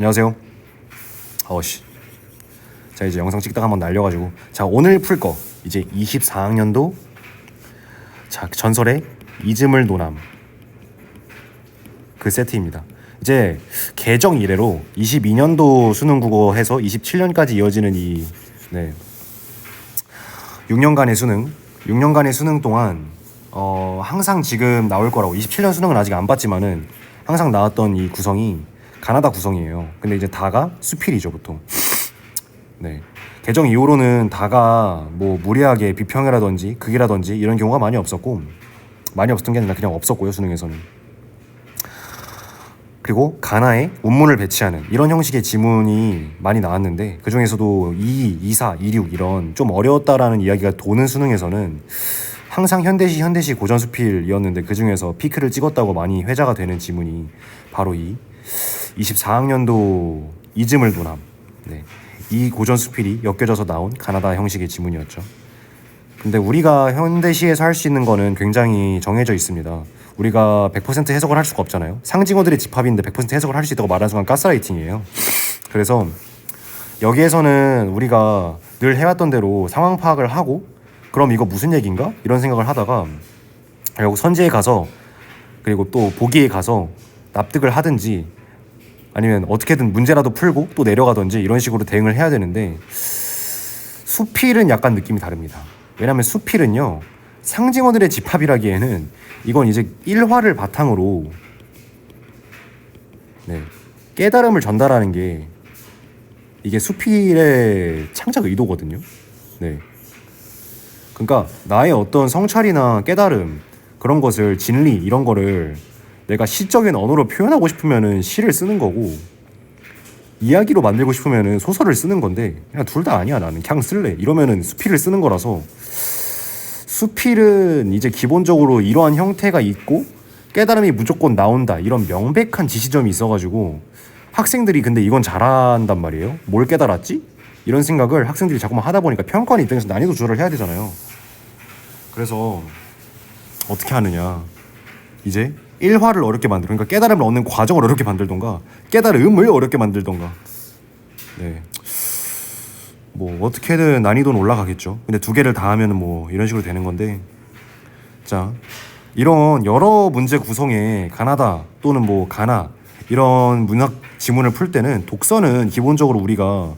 안녕하세요. 어씨. 자, 이제 영상 찍다가 한번 날려가지고, 자, 오늘 풀 거 이제 24학년도 자 전설의 이즈물 노남 그 세트입니다. 이제 개정 이래로 22년도 수능 국어 해서 27년까지 이어지는 이 6년간의 수능 동안 항상 지금 나올 거라고, 27년 수능은 아직 안 봤지만은 항상 나왔던 이 구성이 가나다 구성이에요. 근데 이제 다가 수필이죠 보통. 네. 개정 이후로는 다가 뭐 무리하게 비평이라든지 극이라든지 이런 경우가 많이 없었던 게 아니라 그냥 없었고요, 수능에서는. 그리고 가나에 운문을 배치하는 이런 형식의 지문이 많이 나왔는데, 그 중에서도 2, 24, 26 이런 좀 어려웠다라는 이야기가 도는 수능에서는 항상 현대시 고전 수필이었는데, 그 중에서 피크를 찍었다고 많이 회자가 되는 지문이 바로 이 24학년도 이즈물 노남, 이 고전 수필이 엮여져서 나온 가나다 형식의 지문이었죠. 근데 우리가 현대시에서 할 수 있는 거는 굉장히 정해져 있습니다. 우리가 100% 해석을 할 수가 없잖아요. 상징어들의 집합인데 100% 해석을 할 수 있다고 말하는 순간 가스라이팅이에요. 그래서 여기에서는 우리가 늘 해왔던 대로 상황 파악을 하고, 그럼 이거 무슨 얘기인가? 이런 생각을 하다가 결국 선지에 가서, 그리고 또 보기에 가서 납득을 하든지, 아니면 어떻게든 문제라도 풀고 또 내려가든지 이런 식으로 대응을 해야 되는데, 수필은 약간 느낌이 다릅니다. 왜냐하면 수필은요, 상징어들의 집합이라기에는 이건 이제 일화를 바탕으로 깨달음을 전달하는 게 이게 수필의 창작 의도거든요. 그러니까 나의 어떤 성찰이나 깨달음, 그런 것을, 진리 이런 거를 내가 시적인 언어로 표현하고 싶으면은 시를 쓰는 거고, 이야기로 만들고 싶으면은 소설을 쓰는 건데, 그냥 둘 다 아니야, 나는 그냥 쓸래 이러면은 수필을 쓰는 거라서, 수필은 이제 기본적으로 이러한 형태가 있고 깨달음이 무조건 나온다, 이런 명백한 지시점이 있어가지고 학생들이, 근데 이건 잘한단 말이에요. 뭘 깨달았지? 이런 생각을 학생들이 자꾸만 하다 보니까 평가원 입장에서 난이도 조절을 해야 되잖아요. 그래서 어떻게 하느냐, 이제 일화를 어렵게 만들어, 그러니까 깨달음을 얻는 과정을 어렵게 만들던가, 깨달음을 어렵게 만들던가. 뭐 어떻게든 난이도는 올라가겠죠. 근데 두 개를 다 하면은 뭐 이런 식으로 되는 건데, 자, 이런 여러 문제 구성에 가나다 또는 뭐 가나 이런 문학 지문을 풀 때는, 독서는 기본적으로 우리가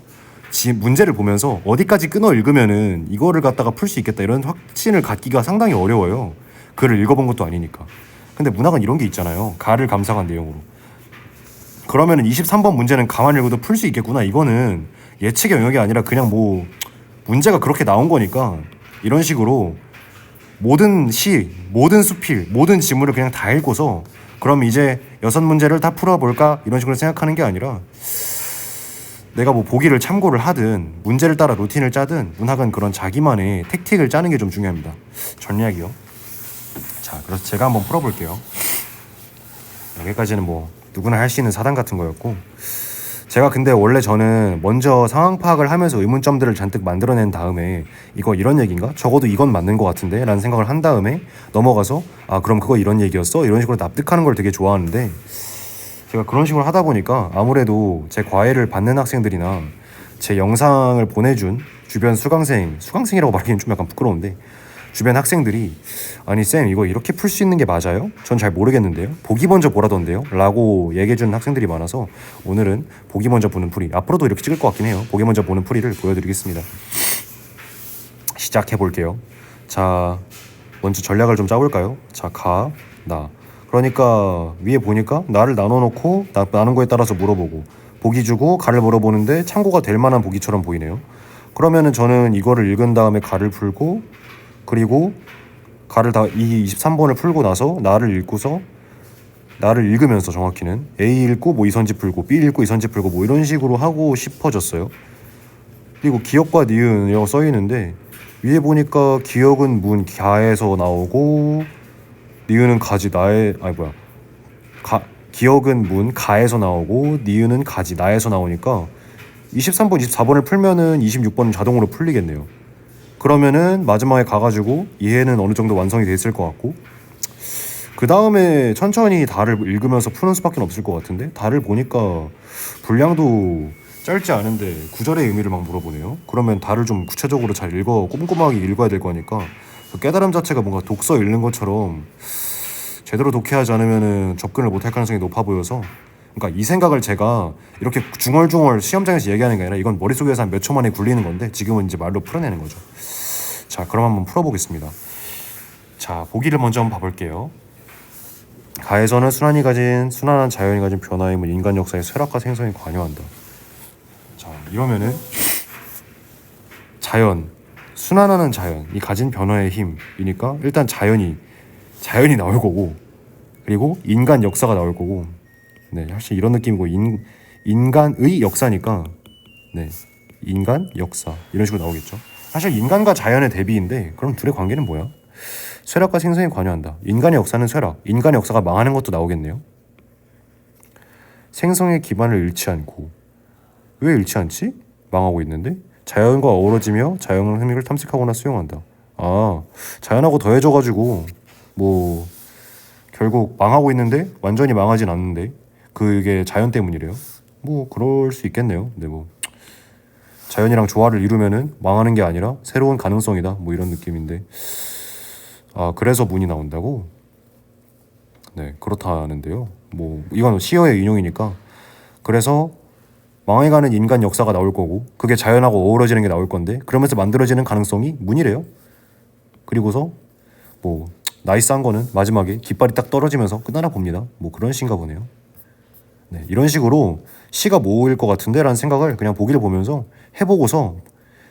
문제를 보면서 어디까지 끊어 읽으면은 이거를 갖다가 풀 수 있겠다 이런 확신을 갖기가 상당히 어려워요. 글을 읽어본 것도 아니니까. 근데 문학은 이런 게 있잖아요. 가를 감상한 내용으로. 그러면은 23번 문제는 가만 읽어도 풀 수 있겠구나. 이거는 예측의 영역이 아니라 그냥 뭐 문제가 그렇게 나온 거니까, 이런 식으로 모든 시, 모든 수필, 모든 지문을 그냥 다 읽고서 그럼 이제 6문제를 다 풀어볼까? 이런 식으로 생각하는 게 아니라, 내가 뭐 보기를 참고를 하든 문제를 따라 루틴을 짜든, 문학은 그런 자기만의 택틱을 짜는 게 좀 중요합니다. 전략이요. 자, 그래서 제가 한번 풀어볼게요. 여기까지는 뭐 누구나 할 수 있는 사단 같은 거였고, 제가 근데 원래 저는 먼저 상황 파악을 하면서 의문점들을 잔뜩 만들어낸 다음에 이거 이런 얘기인가? 적어도 이건 맞는 것 같은데? 라는 생각을 한 다음에 넘어가서, 아 그럼 그거 이런 얘기였어? 이런 식으로 납득하는 걸 되게 좋아하는데, 제가 그런 식으로 하다 보니까 아무래도 제 과외를 받는 학생들이나 제 영상을 보내준 주변 수강생이라고 말하기엔 좀 약간 부끄러운데, 주변 학생들이, 아니 쌤 이거 이렇게 풀 수 있는 게 맞아요? 전 잘 모르겠는데요? 보기 먼저 보라던데요? 라고 얘기해주는 학생들이 많아서 오늘은 보기 먼저 보는 풀이, 앞으로도 이렇게 찍을 것 같긴 해요. 보기 먼저 보는 풀이를 보여드리겠습니다. 시작해볼게요. 자, 먼저 전략을 좀 짜볼까요? 자, 가, 나. 그러니까 위에 보니까 나를 나눠놓고 나눈 거에 따라서 물어보고, 보기 주고 가를 물어보는데 참고가 될 만한 보기처럼 보이네요. 그러면은 저는 이거를 읽은 다음에 가를 풀고, 그리고 가를 다 이 23번을 풀고 나서 나를 읽고서, 나를 읽으면서 정확히는 A 읽고 뭐 이선지 풀고 B 읽고 이선지 풀고 뭐 이런 식으로 하고 싶어졌어요. 그리고 기억과 니은이라고 써있는데, 위에 보니까 기억은 문 가에서 나오고 니은은 가지 나에, 기억은 문 가에서 나오고 니은은 가지 나에서 나오니까 23번 24번을 풀면은 26번은 자동으로 풀리겠네요. 그러면은 마지막에 가가지고 이해는 어느 정도 완성이 됐을 것 같고, 그 다음에 천천히 달을 읽으면서 푸는 수밖에 없을 것 같은데, 달을 보니까 분량도 짧지 않은데 구절의 의미를 막 물어보네요. 그러면 달을 좀 구체적으로 잘 꼼꼼하게 읽어야 될 거니까 그 깨달음 자체가 뭔가 독서 읽는 것처럼 제대로 독해하지 않으면은 접근을 못할 가능성이 높아 보여서, 그러니까 이 생각을 제가 이렇게 중얼중얼 시험장에서 얘기하는 게 아니라 이건 머릿속에서 한 몇 초 만에 굴리는 건데 지금은 이제 말로 풀어내는 거죠. 자, 그럼 한번 풀어보겠습니다. 자, 보기를 먼저 한번 봐볼게요. 가에서는 순환한 자연이 가진 변화의 힘은 인간 역사의 쇠락과 생성에 관여한다. 자, 이러면은 순환하는 자연이 가진 변화의 힘이니까 일단 자연이 나올 거고, 그리고 인간 역사가 나올 거고, 네, 사실 이런 느낌이고, 인간의 역사니까, 네, 인간 역사 이런 식으로 나오겠죠. 사실 인간과 자연의 대비인데, 그럼 둘의 관계는 뭐야? 쇠락과 생성에 관여한다. 인간의 역사는 쇠락, 인간의 역사가 망하는 것도 나오겠네요. 생성의 기반을 잃지 않고, 왜 잃지 않지? 망하고 있는데 자연과 어우러지며 자연의 흥미를 탐색하거나 수용한다. 아, 자연하고 더해져가지고 뭐 결국 망하고 있는데 완전히 망하진 않는데 그게 자연 때문이래요. 뭐 그럴 수 있겠네요. 근데 뭐 자연이랑 조화를 이루면은 망하는 게 아니라 새로운 가능성이다, 뭐 이런 느낌인데, 아, 그래서 문이 나온다고? 네, 그렇다는데요. 뭐 이건 시어의 인용이니까, 그래서 망해가는 인간 역사가 나올 거고 그게 자연하고 어우러지는 게 나올 건데 그러면서 만들어지는 가능성이 문이래요. 그리고서 뭐 나이스한 거는 마지막에 깃발이 딱 떨어지면서 끝나나 봅니다. 뭐 그런 시인가 보네요. 네, 이런 식으로 시가 뭐일 것 같은데 라는 생각을 그냥 보기를 보면서 해보고서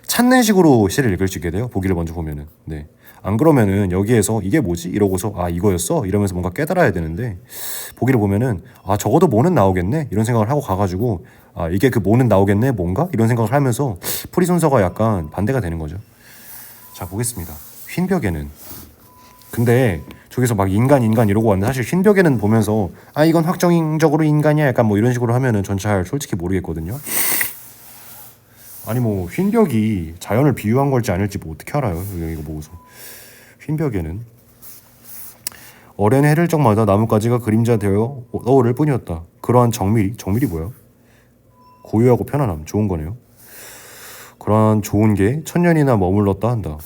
찾는 식으로 시를 읽을 수 있게 돼요. 보기를 먼저 보면은. 네. 안 그러면은 여기에서 이게 뭐지? 이러고서 아, 이거였어? 이러면서 뭔가 깨달아야 되는데, 보기를 보면은 아, 적어도 뭐는 나오겠네? 이런 생각을 하고 가가지고 아, 이게 그 뭐는 나오겠네? 뭔가? 이런 생각을 하면서 풀이 순서가 약간 반대가 되는 거죠. 자, 보겠습니다. 흰벽에는, 근데 저기서 막 인간 이러고 왔는데 사실 흰벽에는 보면서 아, 이건 확정적으로 인간이야 약간 뭐 이런 식으로 하면은 전 잘 솔직히 모르겠거든요. 아니 뭐 흰벽이 자연을 비유한 걸지 아닐지 뭐 어떻게 알아요? 이거 보고서. 흰벽에는 오랜 해를 적마다 나뭇가지가 그림자 되어 떠오를 뿐이었다. 그러한 정밀이 뭐야? 고요하고 편안함, 좋은 거네요. 그러한 좋은 게 천년이나 머물렀다 한다.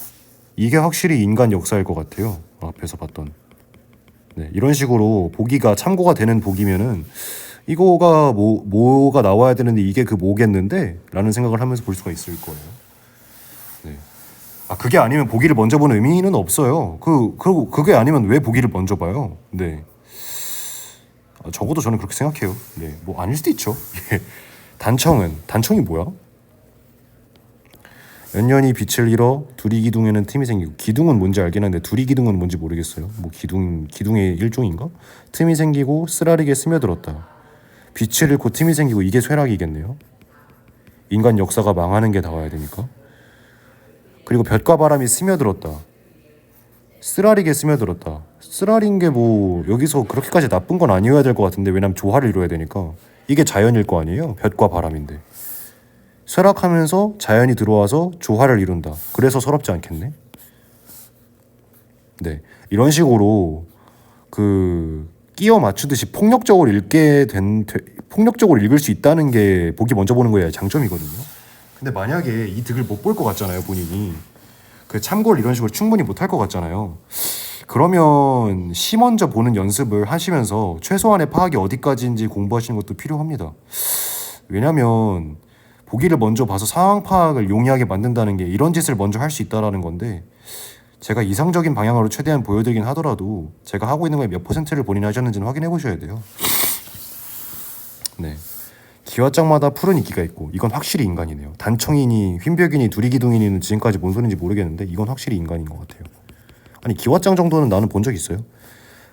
이게 확실히 인간 역사일 것 같아요. 앞에서 봤던. 네, 이런 식으로 보기가 참고가 되는 보기면은 이거가 뭐가 나와야 되는데 이게 그 뭐겠는데? 라는 생각을 하면서 볼 수가 있을 거예요. 네. 아, 그게 아니면 보기를 먼저 보는 의미는 없어요. 그리고 그게 아니면 왜 보기를 먼저 봐요? 네. 아, 적어도 저는 그렇게 생각해요. 네. 뭐 아닐 수도 있죠. 예. 단청이 뭐야? 연년이 빛을 잃어 두리기둥에는 틈이 생기고, 기둥은 뭔지 알긴 한데 두리기둥은 뭔지 모르겠어요. 뭐 기둥의 일종인가? 틈이 생기고 쓰라리게 스며들었다. 빛을 잃고 틈이 생기고, 이게 쇠락이겠네요. 인간 역사가 망하는 게 나와야 되니까. 그리고 볕과 바람이 스며들었다. 쓰라리게 스며들었다. 쓰라린 게 뭐 여기서 그렇게까지 나쁜 건 아니어야 될 것 같은데, 왜냐면 조화를 이루어야 되니까. 이게 자연일 거 아니에요. 볕과 바람인데. 쇠락하면서 자연이 들어와서 조화를 이룬다. 그래서 서럽지 않겠네. 네, 이런 식으로 끼워 맞추듯이 폭력적으로 읽을 수 있다는 게 보기 먼저 보는 거에 장점이거든요. 근데 만약에 이 득을 못 볼 것 같잖아요, 본인이. 그 참고를 이런 식으로 충분히 못 할 것 같잖아요. 그러면 시 먼저 보는 연습을 하시면서 최소한의 파악이 어디까지인지 공부하시는 것도 필요합니다. 왜냐면 보기를 먼저 봐서 상황 파악을 용이하게 만든다는 게 이런 짓을 먼저 할 수 있다라는 건데, 제가 이상적인 방향으로 최대한 보여드리긴 하더라도 제가 하고 있는 거에 몇 퍼센트를 본인이 하셨는지는 확인해 보셔야 돼요. 네, 기와장마다 푸른 이끼가 있고, 이건 확실히 인간이네요. 단청이니 흰벽이니 두리기둥이니는 지금까지 뭔 소리인지 모르겠는데 이건 확실히 인간인 것 같아요. 아니, 기와장 정도는 나는 본 적 있어요.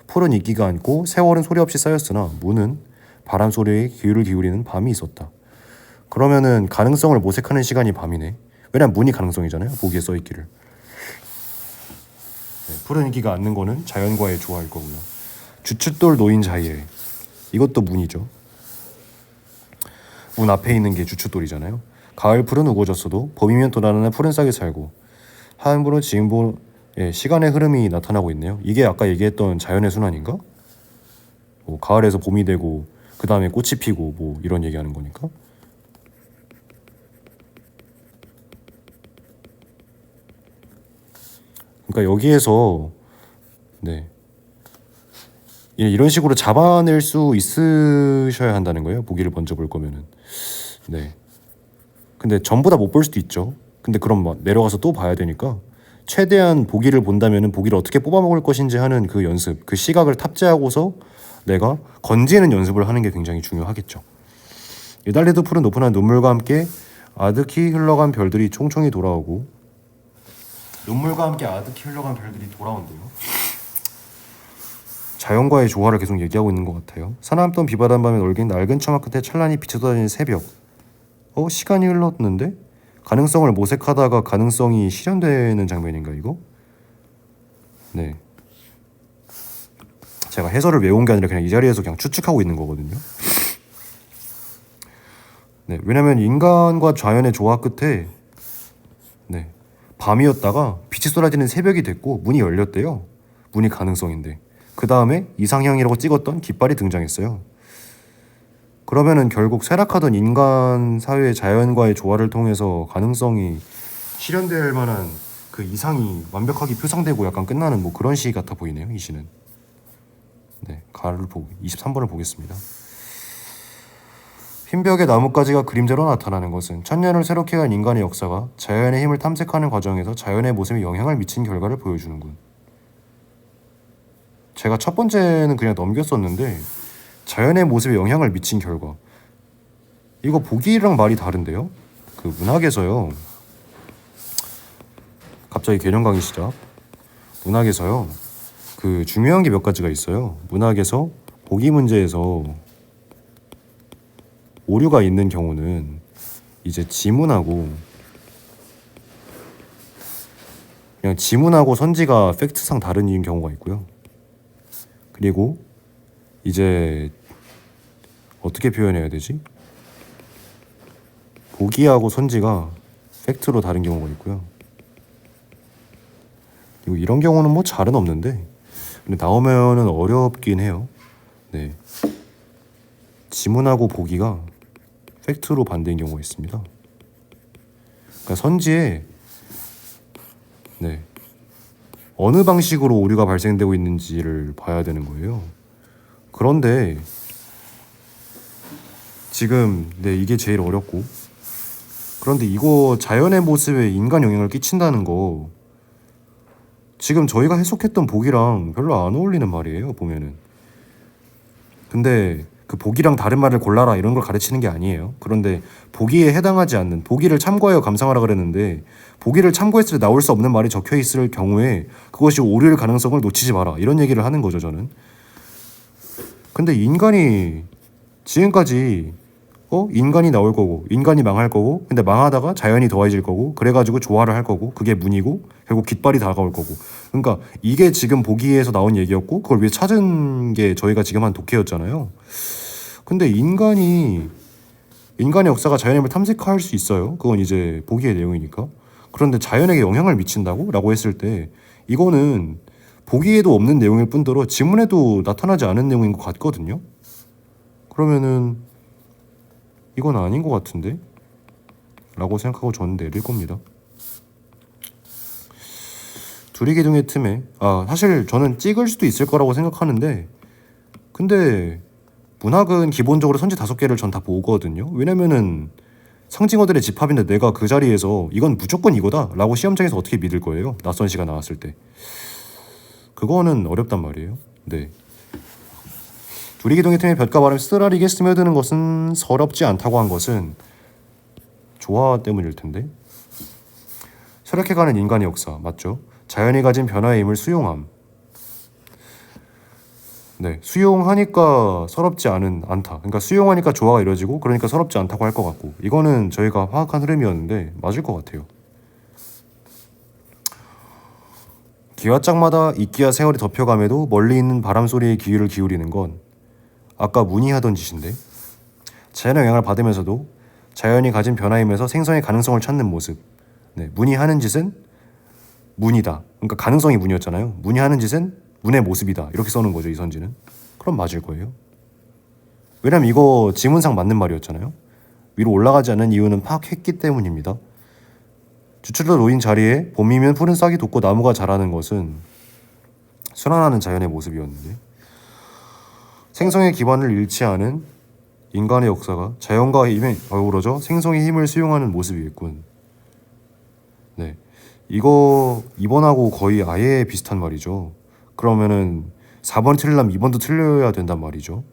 푸른 이끼가 있고 세월은 소리 없이 쌓였으나 문은 바람 소리에 귀를 기울이는 밤이 있었다. 그러면은 가능성을 모색하는 시간이 밤이네. 왜냐면 문이 가능성이잖아요, 보기에 써있기를. 네, 푸른 이끼가 앉는 거는 자연과의 조화일 거고요. 주춧돌 놓인 자리에, 이것도 문이죠. 문 앞에 있는 게 주춧돌이잖아요. 가을 풀은 우거졌어도 봄이면 또 나는 푸른 싹이 살고, 하얀 불은 지금 예, 시간의 흐름이 나타나고 있네요. 이게 아까 얘기했던 자연의 순환인가? 뭐 가을에서 봄이 되고 그 다음에 꽃이 피고 뭐 이런 얘기하는 거니까. 그러니까 여기에서 네 이런 식으로 잡아낼 수 있으셔야 한다는 거예요. 보기를 먼저 볼 거면은. 네. 근데 전부 다 못 볼 수도 있죠. 근데 그럼 막 내려가서 또 봐야 되니까 최대한 보기를 본다면은 보기를 어떻게 뽑아먹을 것인지 하는 그 연습, 그 시각을 탑재하고서 내가 건지는 연습을 하는 게 굉장히 중요하겠죠. 이달리도 푸른 높은 한 눈물과 함께 아득히 흘러간 별들이 총총히 돌아오고 눈물과 함께 아득히 흘러간 별들이 돌아온대요. 자연과의 조화를 계속 얘기하고 있는 것 같아요. 사나웠던 비바람 밤에 얼긴 낡은 처마 끝에 찬란히 빛이 쏟아지는 새벽. 시간이 흘렀는데? 가능성을 모색하다가 가능성이 실현되는 장면인가 이거? 네. 제가 해설을 외운 게 아니라 그냥 이 자리에서 그냥 추측하고 있는 거거든요. 네, 왜냐면 인간과 자연의 조화 끝에 네, 밤이었다가 빛이 쏟아지는 새벽이 됐고 문이 열렸대요. 문이 가능성인데 그 다음에 이상형이라고 찍었던 깃발이 등장했어요. 그러면은 결국 쇠락하던 인간 사회의 자연과의 조화를 통해서 가능성이 실현될 만한 그 이상이 완벽하게 표상되고 약간 끝나는 뭐 그런 시 같아 보이네요. 이 시는. 네, 가를 보고 23번을 보겠습니다. 흰벽의 나뭇가지가 그림자로 나타나는 것은 천년을 새롭게 한 인간의 역사가 자연의 힘을 탐색하는 과정에서 자연의 모습에 영향을 미친 결과를 보여주는군. 제가 첫 번째는 그냥 넘겼었는데 자연의 모습에 영향을 미친 결과 이거 보기랑 말이 다른데요? 그 문학에서요. 갑자기 개념 강의 시작. 문학에서요. 그 중요한 게 몇 가지가 있어요. 문학에서 보기 문제에서 오류가 있는 경우는 이제 지문하고 그냥 지문하고 선지가 팩트상 다른 경우가 있고요. 그리고 이제 어떻게 표현해야 되지? 보기하고 선지가 팩트로 다른 경우가 있고요. 그리고 이런 경우는 뭐 잘은 없는데 근데 나오면은 어렵긴 해요. 네. 지문하고 보기가 팩트로 반대인 경우가 있습니다. 그러니까 선지에 네. 어느 방식으로 오류가 발생되고 있는지를 봐야 되는 거예요. 그런데 지금 네 이게 제일 어렵고 그런데 이거 자연의 모습에 인간 영향을 끼친다는 거 지금 저희가 해석했던 보기랑 별로 안 어울리는 말이에요. 보면은 근데 그 보기랑 다른 말을 골라라 이런 걸 가르치는 게 아니에요. 그런데 보기에 해당하지 않는 보기를 참고하여 감상하라 그랬는데 보기를 참고했을 때 나올 수 없는 말이 적혀 있을 경우에 그것이 오류일 가능성을 놓치지 마라 이런 얘기를 하는 거죠. 저는 근데 인간이 지금까지 인간이 나올 거고 인간이 망할 거고 근데 망하다가 자연이 더해질 거고 그래가지고 조화를 할 거고 그게 문이고 결국 깃발이 다가올 거고 그러니까 이게 지금 보기에서 나온 얘기였고 그걸 위해 찾은 게 저희가 지금 한 독해였잖아요. 근데 인간의 역사가 자연의 힘을 탐색할 수 있어요. 그건 이제 보기의 내용이니까. 그런데 자연에게 영향을 미친다고? 라고 했을 때 이거는 보기에도 없는 내용일 뿐더러 지문에도 나타나지 않은 내용인 것 같거든요. 그러면은 이건 아닌 것 같은데? 라고 생각하고 저는 내릴 겁니다. 두리기둥의 틈에 사실 저는 찍을 수도 있을 거라고 생각하는데 근데 문학은 기본적으로 선지 5개를 전 다 보거든요. 왜냐면은 상징어들의 집합인데 내가 그 자리에서 이건 무조건 이거다 라고 시험장에서 어떻게 믿을 거예요. 낯선 시가 나왔을 때. 그거는 어렵단 말이에요. 네. 두리기둥의 틈에 볕과 바람이 쓰라리게 스며드는 것은 서럽지 않다고 한 것은 조화 때문일 텐데. 쇠락해가는 인간의 역사 맞죠? 자연이 가진 변화의 힘을 수용함. 네, 수용하니까 서럽지 않다. 그러니까 수용하니까 조화가 이루어지고 그러니까 서럽지 않다고 할 것 같고 이거는 저희가 파악한 흐름이었는데 맞을 것 같아요. 기와짝마다 이끼와 세월이 덮여감에도 멀리 있는 바람소리에 귀를 기울이는 건 아까 문이 하던 짓인데 자연의 영향을 받으면서도 자연이 가진 변화임에서 생성의 가능성을 찾는 모습. 네, 문이 하는 짓은 문이다. 그러니까 가능성이 문이었잖아요. 문이 하는 짓은 문의 모습이다. 이렇게 써는 거죠, 이선진은. 그럼 맞을 거예요. 왜냐면 이거 지문상 맞는 말이었잖아요. 위로 올라가지 않는 이유는 파악했기 때문입니다. 주출로 놓인 자리에 봄이면 푸른 싹이 돋고 나무가 자라는 것은 순환하는 자연의 모습이었는데, 생성의 기반을 잃지 않은 인간의 역사가 자연과 힘에 어우러져 생성의 힘을 수용하는 모습이겠군. 네, 이거 2번하고 거의 아예 비슷한 말이죠. 그러면은 4번이 틀리려면 2번도 틀려야 된단 말이죠.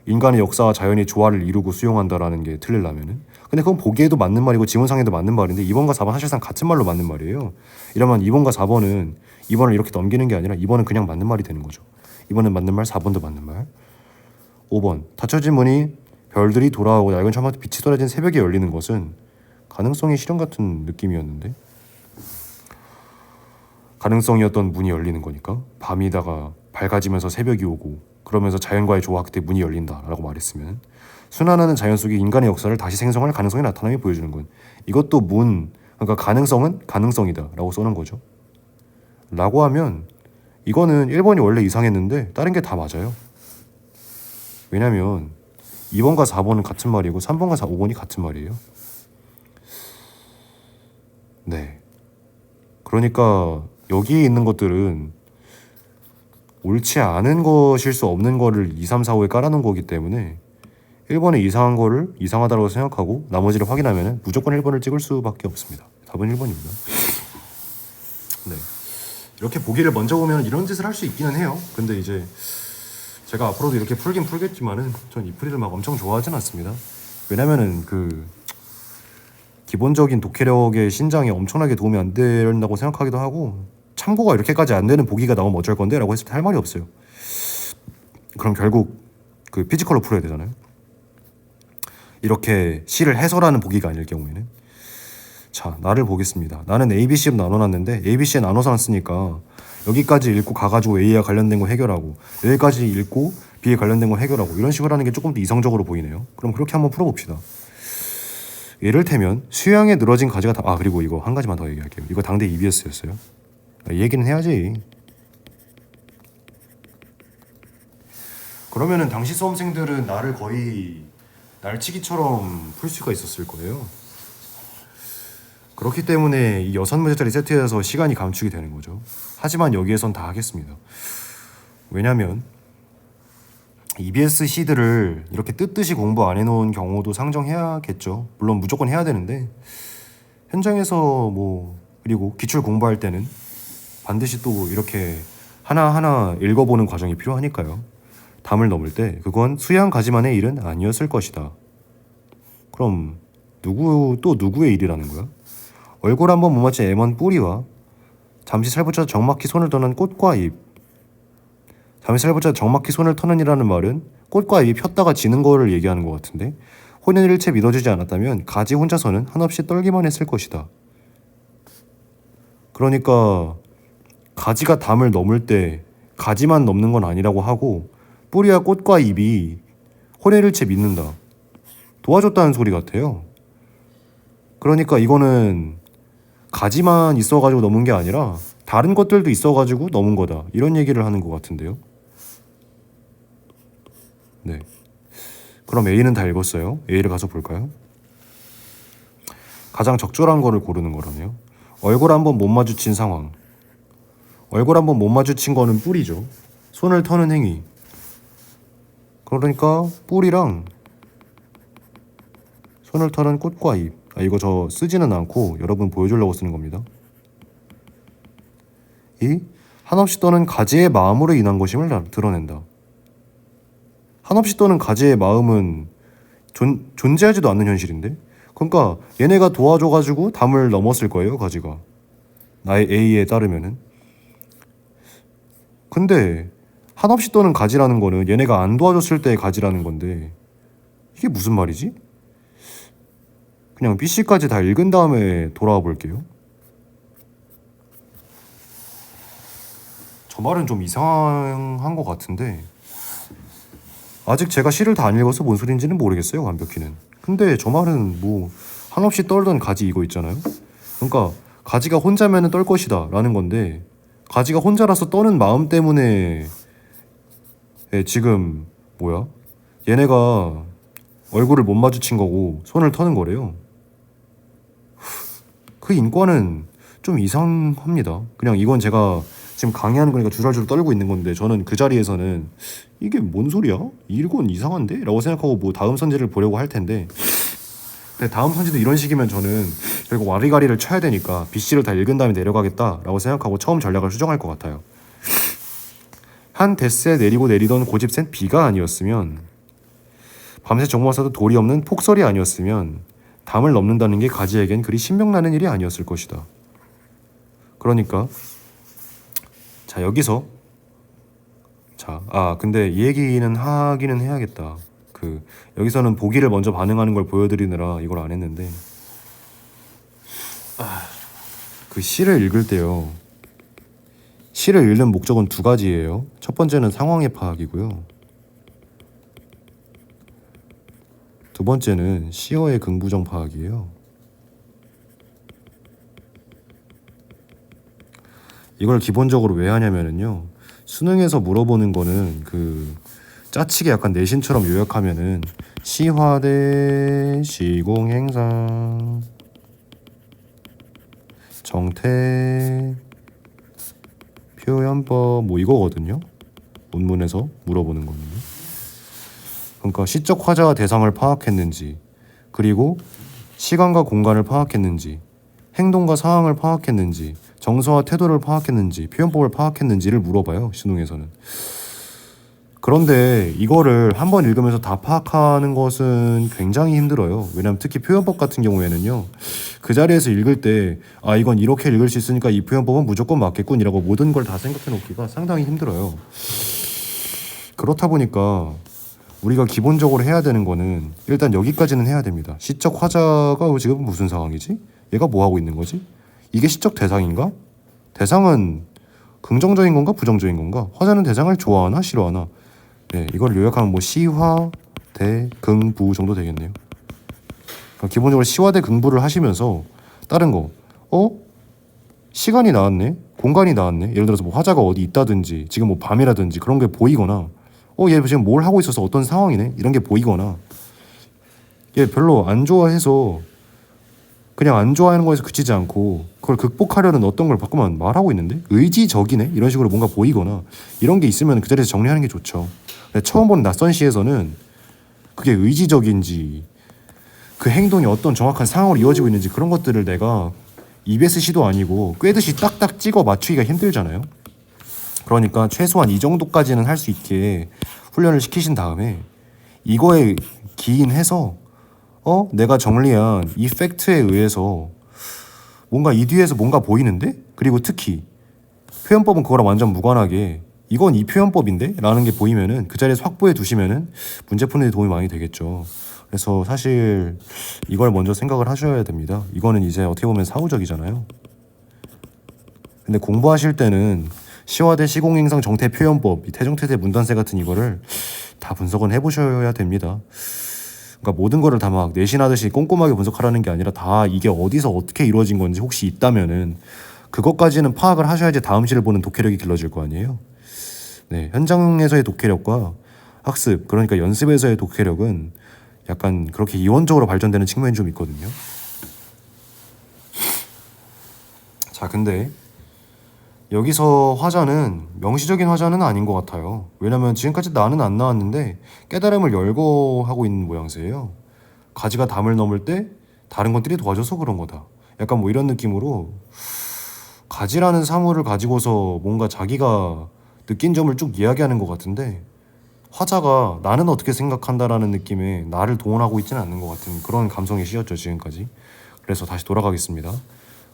인간의 역사와 자연이 조화를 이루고 수용한다라는 게 틀리려면은. 근데 그건 보기에도 맞는 말이고 지문상에도 맞는 말인데 2번과 4번 사실상 같은 말로 맞는 말이에요. 이러면 2번과 4번은 2번을 이렇게 넘기는 게 아니라 2번은 그냥 맞는 말이 되는 거죠. 2번은 맞는 말, 4번도 맞는 말. 5번, 닫혀진 문이 별들이 돌아오고 낡은 처마트 빛이 쏟아진 새벽에 열리는 것은 가능성의 실현 같은 느낌이었는데, 가능성이었던 문이 열리는 거니까 밤이다가 밝아지면서 새벽이 오고 그러면서 자연과의 조화 그때 문이 열린다라고 말했으면 순환하는 자연 속에 인간의 역사를 다시 생성할 가능성이 나타남이 보여주는군. 이것도 문, 그러니까 가능성은 가능성이다 라고 써는 거죠. 라고 하면 이거는 1번이 원래 이상했는데 다른 게 다 맞아요. 왜냐면 2번과 4번은 같은 말이고 3번과 5번이 같은 말이에요. 네, 그러니까 여기에 있는 것들은 옳지 않은 것일 수 없는 거를 2, 3, 4, 5에 깔아놓은 거기 때문에 1번에 이상한 거를 이상하다고 생각하고 나머지를 확인하면 무조건 1번을 찍을 수밖에 없습니다. 답은 1번입니다. 네, 이렇게 보기를 먼저 보면 이런 짓을 할 수 있기는 해요. 근데 이제 제가 앞으로도 이렇게 풀긴 풀겠지만은 전 이 풀이를 막 엄청 좋아하진 않습니다. 왜냐면은 그 기본적인 독해력의 신장에 엄청나게 도움이 안 된다고 생각하기도 하고, 참고가 이렇게까지 안 되는 보기가 나오면 어쩔 건데 라고 했을 때 할 말이 없어요. 그럼 결국 그 피지컬로 풀어야 되잖아요. 이렇게 시를 해설하는 보기가 아닐 경우에는. 자, 나를 보겠습니다. 나는 ABC로 나눠놨는데 ABC에 나눠서 놨으니까 여기까지 읽고 가가지고 A와 관련된 거 해결하고 여기까지 읽고 B에 관련된 거 해결하고 이런 식으로 하는 게 조금 더 이성적으로 보이네요. 그럼 그렇게 한번 풀어봅시다. 예를 들면 수양에 늘어진 가지가 다... 그리고 이거 한 가지만 더 얘기할게요. 이거 당대 EBS였어요. 이 얘기는 해야지. 그러면은 당시 수험생들은 나를 거의 날치기처럼 풀 수가 있었을 거예요. 그렇기 때문에 이 6문제짜리 세트에서 시간이 감축이 되는 거죠. 하지만 여기에선 다 하겠습니다. 왜냐면 EBS 시들을 이렇게 뜻뜻이 공부 안 해놓은 경우도 상정해야겠죠. 물론 무조건 해야 되는데 현장에서 그리고 기출 공부할 때는 반드시 또 이렇게 하나하나 읽어보는 과정이 필요하니까요. 담을 넘을 때 그건 수양 가지만의 일은 아니었을 것이다. 그럼 누구의 일이라는 거야? 얼굴 한번 못 맞춘 애먼 뿌리와 잠시 살붙여 적막히 손을 터는 꽃과 잎. 잠시 살붙여 적막히 손을 터는이라는 말은 꽃과 잎이 폈다가 지는 거를 얘기하는 것 같은데, 혼연을 일체 믿어주지 않았다면 가지 혼자서는 한없이 떨기만 했을 것이다. 그러니까 가지가 담을 넘을 때 가지만 넘는 건 아니라고 하고 뿌리와 꽃과 잎이 혼연일체 믿는다. 도와줬다는 소리 같아요. 그러니까 이거는 가지만 있어가지고 넘은 게 아니라 다른 것들도 있어가지고 넘은 거다. 이런 얘기를 하는 것 같은데요. 네. 그럼 A는 다 읽었어요. A를 가서 볼까요? 가장 적절한 거를 고르는 거라네요. 얼굴 한번 못 마주친 상황. 얼굴 한번 못 마주친 거는 뿌리죠. 손을 터는 행위. 그러니까 뿌리랑 손을 터는 꽃과 잎. 이거 저 쓰지는 않고 여러분 보여주려고 쓰는 겁니다. 이 한없이 떠는 가지의 마음으로 인한 것임을 드러낸다. 한없이 떠는 가지의 마음은 존재하지도 않는 현실인데, 그러니까 얘네가 도와줘가지고 담을 넘었을 거예요. 가지가 나의 A에 따르면은. 근데 한없이 떠는 가지라는 거는 얘네가 안 도와줬을 때의 가지라는 건데 이게 무슨 말이지? 그냥 BC까지 다 읽은 다음에 돌아와 볼게요. 저 말은 좀 이상한 것 같은데 아직 제가 시를 다 안 읽어서 뭔 소린지는 모르겠어요. 완벽히는. 근데 저 말은 한없이 떨던 가지 이거 있잖아요. 그러니까 가지가 혼자면은 떨 것이다 라는 건데, 가지가 혼자라서 떠는 마음 때문에 지금 뭐야? 얘네가 얼굴을 못 마주친 거고 손을 터는 거래요. 그 인과는 좀 이상합니다. 그냥 이건 제가 지금 강의하는 거니까 주절주절 떨고 있는 건데, 저는 그 자리에서는 이게 뭔 소리야? 이건 이상한데? 라고 생각하고 뭐 다음 선지를 보려고 할 텐데, 근데 다음 선지도 이런 식이면 저는 결국 와리가리를 쳐야 되니까 BC를 다 읽은 다음에 내려가겠다 라고 생각하고 처음 전략을 수정할 것 같아요. 한 데스에 내리고 내리던 고집 센 비가 아니었으면, 밤새 정모하사도 돌이 없는 폭설이 아니었으면 담을 넘는다는 게 가지에겐 그리 신명나는 일이 아니었을 것이다. 그러니까 자 여기서 근데 이 얘기는 하기는 해야겠다. 여기서는 보기를 먼저 반응하는 걸 보여드리느라 이걸 안 했는데, 그 시를 읽을 때요, 시를 읽는 목적은 두 가지예요. 첫 번째는 상황의 파악이고요, 두 번째는 시어의 긍부정 파악이에요. 이걸 기본적으로 왜 하냐면은요, 수능에서 물어보는 거는 짜치게 약간 내신처럼 요약하면은 시화대 시공행상 정태 표현법 뭐 이거거든요. 논문에서 물어보는 거는요. 그러니까 시적 화자와 대상을 파악했는지, 그리고 시간과 공간을 파악했는지, 행동과 상황을 파악했는지, 정서와 태도를 파악했는지, 표현법을 파악했는지를 물어봐요, 수능에서는. 그런데 이거를 한번 읽으면서 다 파악하는 것은 굉장히 힘들어요. 왜냐하면 특히 표현법 같은 경우에는요, 그 자리에서 읽을 때 이건 이렇게 읽을 수 있으니까 이 표현법은 무조건 맞겠군 이라고 모든 걸 다 생각해 놓기가 상당히 힘들어요. 그렇다 보니까 우리가 기본적으로 해야 되는 거는 일단 여기까지는 해야 됩니다. 시적 화자가 지금 무슨 상황이지? 얘가 뭐 하고 있는 거지? 이게 시적 대상인가? 대상은 긍정적인 건가 부정적인 건가? 화자는 대상을 좋아하나 싫어하나? 네, 이걸 요약하면 뭐 시화 대 긍부 정도 되겠네요. 그러니까 기본적으로 시화 대 긍부를 하시면서 다른 거, 시간이 나왔네, 공간이 나왔네. 예를 들어서 뭐 화자가 어디 있다든지, 지금 뭐 밤이라든지 그런 게 보이거나, 얘 지금 뭘 하고 있어서 어떤 상황이네 이런 게 보이거나, 얘 별로 안 좋아해서 그냥 안 좋아하는 거에서 그치지 않고 그걸 극복하려는 어떤 걸 바꾸면 말하고 있는데 의지적이네 이런 식으로 뭔가 보이거나, 이런 게 있으면 그 자리에서 정리하는 게 좋죠. 근데 처음 보는 낯선 시에서는 그게 의지적인지, 그 행동이 어떤 정확한 상황으로 이어지고 있는지 그런 것들을 내가 EBS 시도 아니고 꿰듯이 딱딱 찍어 맞추기가 힘들잖아요. 그러니까 최소한 이 정도까지는 할 수 있게 훈련을 시키신 다음에 이거에 기인해서 내가 정리한 이 팩트에 의해서 뭔가 이 뒤에서 뭔가 보이는데? 그리고 특히 표현법은 그거랑 완전 무관하게 이건 이 표현법인데? 라는 게 보이면은 그 자리에서 확보해 두시면은 문제 푸는 데 도움이 많이 되겠죠. 그래서 사실 이걸 먼저 생각을 하셔야 됩니다. 이거는 이제 어떻게 보면 사후적이잖아요. 근데 공부하실 때는 시화대 시공행상 정태 표현법, 이 태정태세 문단세 같은 이거를 다 분석은 해보셔야 됩니다. 그러니까 모든 거를 다 막 내신하듯이 꼼꼼하게 분석하라는 게 아니라 다 이게 어디서 어떻게 이루어진 건지 혹시 있다면은 그것까지는 파악을 하셔야지 다음 시를 보는 독해력이 길러질 거 아니에요. 네, 현장에서의 독해력과 학습, 그러니까 연습에서의 독해력은 약간 그렇게 이원적으로 발전되는 측면이 좀 있거든요. 자, 근데 여기서 화자는 명시적인 화자는 아닌 것 같아요. 왜냐면 지금까지 나는 안 나왔는데 깨달음을 열거하고 있는 모양새예요. 가지가 담을 넘을 때 다른 것들이 도와줘서 그런 거다. 약간 뭐 이런 느낌으로 가지라는 사물을 가지고서 뭔가 자기가 느낀 점을 쭉 이야기하는 것 같은데, 화자가 나는 어떻게 생각한다라는 느낌에 나를 동원하고 있지는 않는 것 같은 그런 감성이 씌었죠 지금까지. 그래서 다시 돌아가겠습니다.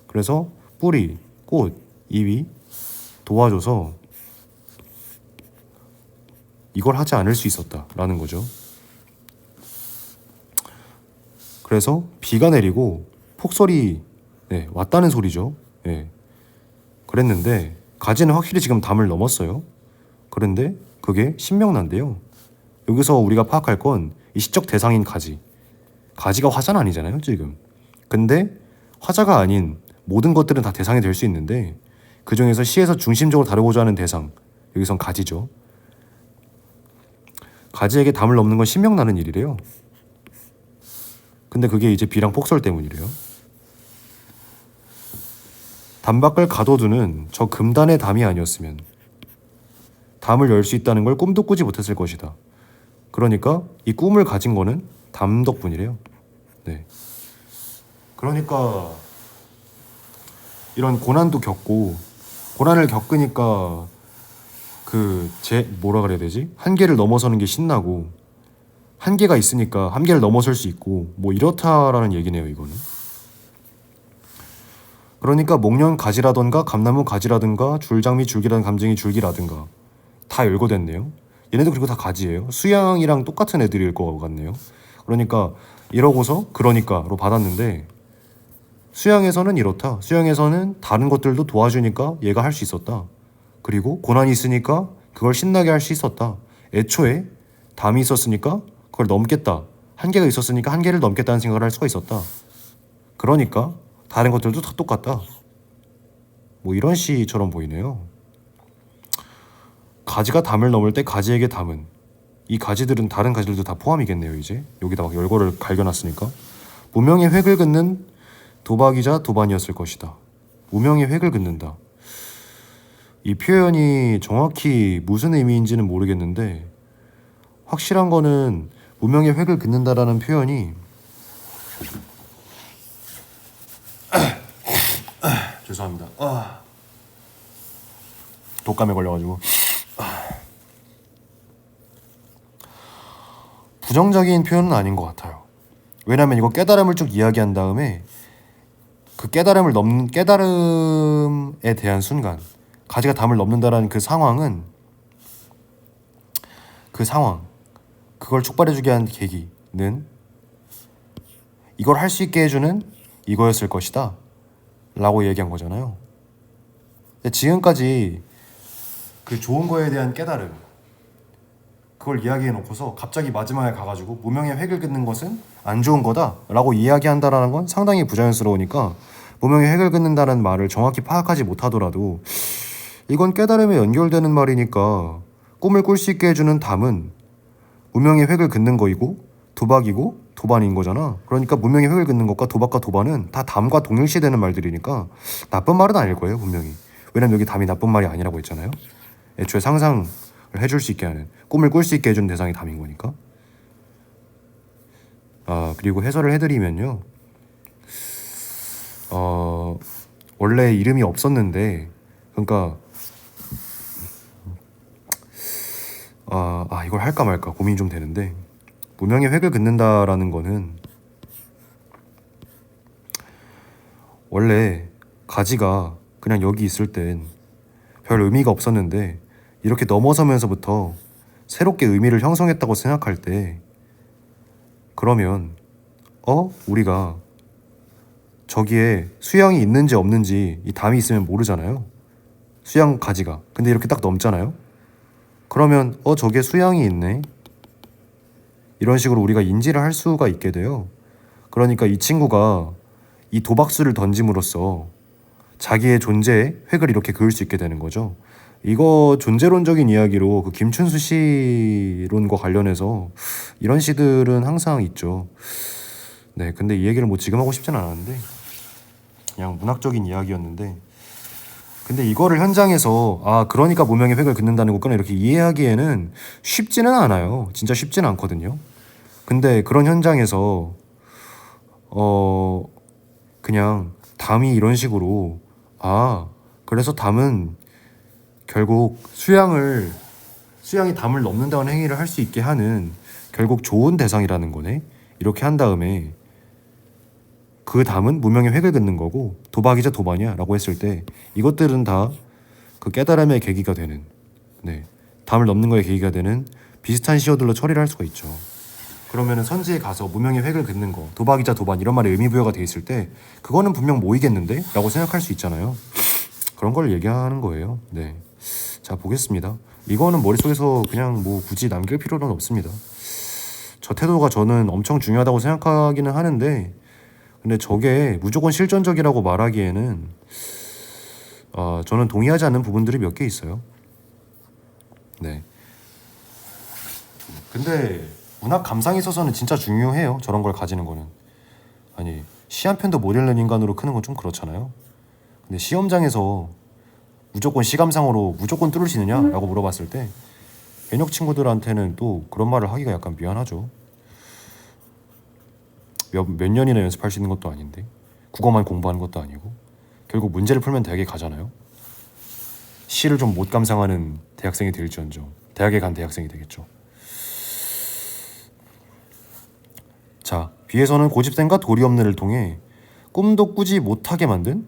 그래서 뿌리, 꽃, 잎이 도와줘서 이걸 하지 않을 수 있었다라는 거죠. 그래서 비가 내리고 폭설이 왔다는 소리죠. 그랬는데 가지는 확실히 지금 담을 넘었어요. 그런데 그게 신명난데요. 여기서 우리가 파악할 건 이 시적 대상인 가지가 화자는 아니잖아요 지금. 근데 화자가 아닌 모든 것들은 다 대상이 될 수 있는데 그 중에서 시에서 중심적으로 다루고자 하는 대상, 여기선 가지죠. 가지에게 담을 넘는 건 신명나는 일이래요. 근데 그게 이제 비랑 폭설 때문이래요. 담 밖을 가둬두는 저 금단의 담이 아니었으면 담을 열 수 있다는 걸 꿈도 꾸지 못했을 것이다. 그러니까 이 꿈을 가진 거는 담 덕분이래요. 네. 그러니까 이런 고난도 겪고 고난을 겪으니까 뭐라 그래야 되지? 한계를 넘어서는 게 신나고 한계가 있으니까 한계를 넘어설 수 있고 뭐 이렇다라는 얘기네요, 이거는. 그러니까 목련 가지라던가 감나무 가지라든가 줄장미 줄기라는 감정이 줄기라든가 다 열거됐네요. 얘네도 그리고 다 가지예요. 수양이랑 똑같은 애들일 것 같네요. 그러니까 이러고서 그러니까로 받았는데 수양에서는 이렇다. 수양에서는 다른 것들도 도와주니까 얘가 할 수 있었다. 그리고 고난이 있으니까 그걸 신나게 할 수 있었다. 애초에 담이 있었으니까 그걸 넘겠다. 한계가 있었으니까 한계를 넘겠다는 생각을 할 수가 있었다. 그러니까 다른 것들도 다 똑같다. 뭐 이런 시처럼 보이네요. 가지가 담을 넘을 때 가지에게 담은, 이 가지들은 다른 가지들도 다 포함이겠네요. 이제 여기다 막 열거를 갈겨놨으니까. 무명의 획을 긋는 도박이자 도반이었을 것이다. 무명의 획을 긋는다. 이 표현이 정확히 무슨 의미인지는 모르겠는데 확실한 거는 무명의 획을 긋는다라는 표현이 죄송합니다. 독감에 걸려가지고 부정적인 표현은 아닌 것 같아요. 왜냐면 이거 깨달음을 쭉 이야기한 다음에 그 깨달음을 넘는 깨달음에 대한 순간, 가지가 담을 넘는다라는 그 상황은 그걸 촉발해주게 한 계기는 이걸 할 수 있게 해주는 이거였을 것이다 라고 얘기한 거잖아요. 지금까지 그 좋은 거에 대한 깨달음, 그걸 이야기해 놓고서 갑자기 마지막에 가가지고 무명의 획을 긋는 것은 안 좋은 거다 라고 이야기한다라는 건 상당히 부자연스러우니까 무명의 획을 긋는다는 말을 정확히 파악하지 못하더라도 이건 깨달음에 연결되는 말이니까 꿈을 꿀 수 있게 해주는 담은 무명의 획을 긋는 거이고 도박이고 도반인 거잖아. 그러니까 무명의 획을 긋는 것과 도박과 도반은 다 담과 동일시되는 말들이니까 나쁜 말은 아닐 거예요, 분명히. 왜냐면 여기 담이 나쁜 말이 아니라고 했잖아요. 애초에 상상을 해줄 수 있게 하는, 꿈을 꿀 수 있게 해주는 대상이 담인 거니까. 그리고 해설을 해드리면요, 원래 이름이 없었는데, 그러니까 이걸 할까 말까 고민이 좀 되는데, 무명의 획을 긋는다라는 거는 원래 가지가 그냥 여기 있을 땐 별 의미가 없었는데 이렇게 넘어서면서부터 새롭게 의미를 형성했다고 생각할 때, 그러면 우리가 저기에 수양이 있는지 없는지 이 담이 있으면 모르잖아요. 수양 가지가. 근데 이렇게 딱 넘잖아요. 그러면 저기에 수양이 있네, 이런 식으로 우리가 인지를 할 수가 있게 돼요. 그러니까 이 친구가 이 도박수를 던짐으로써 자기의 존재의 획을 이렇게 그을 수 있게 되는 거죠. 이거 존재론적인 이야기로 그 김춘수 시론과 관련해서 이런 시들은 항상 있죠. 네, 근데 이 얘기를 뭐 지금 하고 싶진 않았는데 그냥 문학적인 이야기였는데, 근데 이거를 현장에서 그러니까 무명의 획을 긋는다는 것과는 이렇게 이해하기에는 쉽지는 않아요. 진짜 쉽지는 않거든요. 근데 그런 현장에서 그냥 담이 이런 식으로 그래서 담은 결국 수양이 담을 넘는다는 행위를 할 수 있게 하는 결국 좋은 대상이라는 거네, 이렇게 한 다음에 그 담은 무명의 획을 긋는 거고 도박이자 도반이야 라고 했을 때 이것들은 다 그 깨달음의 계기가 되는, 담을 넘는 거에 계기가 되는 비슷한 시어들로 처리를 할 수가 있죠. 그러면은 선지에 가서 무명의 획을 긋는 거, 도박이자 도반 이런 말에 의미부여가 돼 있을 때 그거는 분명 모이겠는데? 라고 생각할 수 있잖아요. 그런 걸 얘기하는 거예요. 네. 자, 보겠습니다. 이거는 머릿속에서 그냥 뭐 굳이 남길 필요는 없습니다. 저 태도가 저는 엄청 중요하다고 생각하기는 하는데 근데 저게 무조건 실전적이라고 말하기에는 저는 동의하지 않는 부분들이 몇 개 있어요. 네. 근데 문학 감상에 있어서는 진짜 중요해요. 저런 걸 가지는 거는. 아니 시 한 편도 못 읽는 인간으로 크는 건 좀 그렇잖아요. 근데 시험장에서 무조건 시감상으로 무조건 뚫을 수 있느냐라고 물어봤을 때 현역 친구들한테는 또 그런 말을 하기가 약간 미안하죠. 몇 년이나 연습할 수 있는 것도 아닌데 국어만 공부하는 것도 아니고 결국 문제를 풀면 대학에 가잖아요. 시를 좀 못 감상하는 대학생이 될지언정 대학에 간 대학생이 되겠죠. 자, 비에서는 고집생과 도리 없는을 통해 꿈도 꾸지 못하게 만든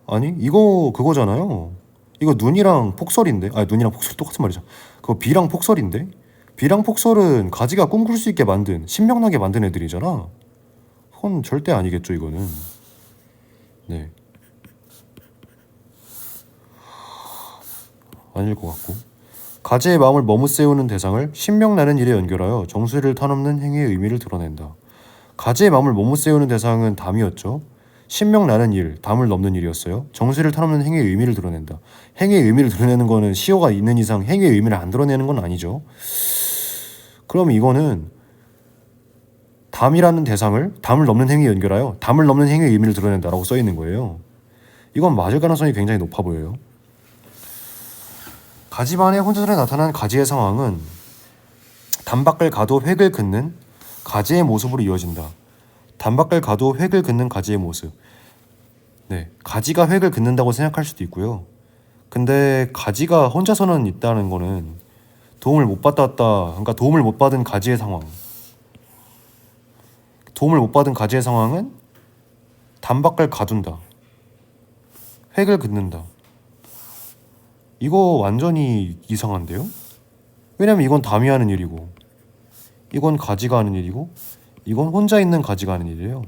아니 이거 그거잖아요. 이거 눈이랑 폭설인데 눈이랑 폭설 똑같은 말이죠. 그거 비랑 폭설인데 비랑 폭설은 가지가 꿈꿀 수 있게 만든 신명나게 만든 애들이잖아. 그건 절대 아니겠죠 이거는. 네 아닐 것 같고 가지의 마음을 머무세우는 대상을 신명나는 일에 연결하여 정수리를 터넘는 행위의 의미를 드러낸다. 가지의 마음을 머무세우는 대상은 담이었죠. 신명나는 일, 담을 넘는 일이었어요. 정수리를 터넘는 행위의 의미를 드러낸다. 행위의 의미를 드러내는 거는 시어가 있는 이상 행위의 의미를 안 드러내는 건 아니죠. 그럼 이거는 담이라는 대상을 담을 넘는 행위에 연결하여 담을 넘는 행위의 의미를 드러낸다라고 써 있는 거예요. 이건 맞을 가능성이 굉장히 높아 보여요. 가지반의 혼자선에 나타난 가지의 상황은 담 밖을 가도 획을 긋는 가지의 모습으로 이어진다. 담 밖을 가도 획을 긋는 가지의 모습. 네, 가지가 획을 긋는다고 생각할 수도 있고요. 근데 가지가 혼자서는 있다는 거는 도움을 못 받았다. 그러니까 도움을 못 받은 가지의 상황. 도움을 못 받은 가지의 상황은 담 밖을 가둔다. 획을 긋는다. 이거 완전히 이상한데요? 왜냐면 이건 담이 하는 일이고 이건 가지가 하는 일이고 이건 혼자 있는 가지가 하는 일이에요.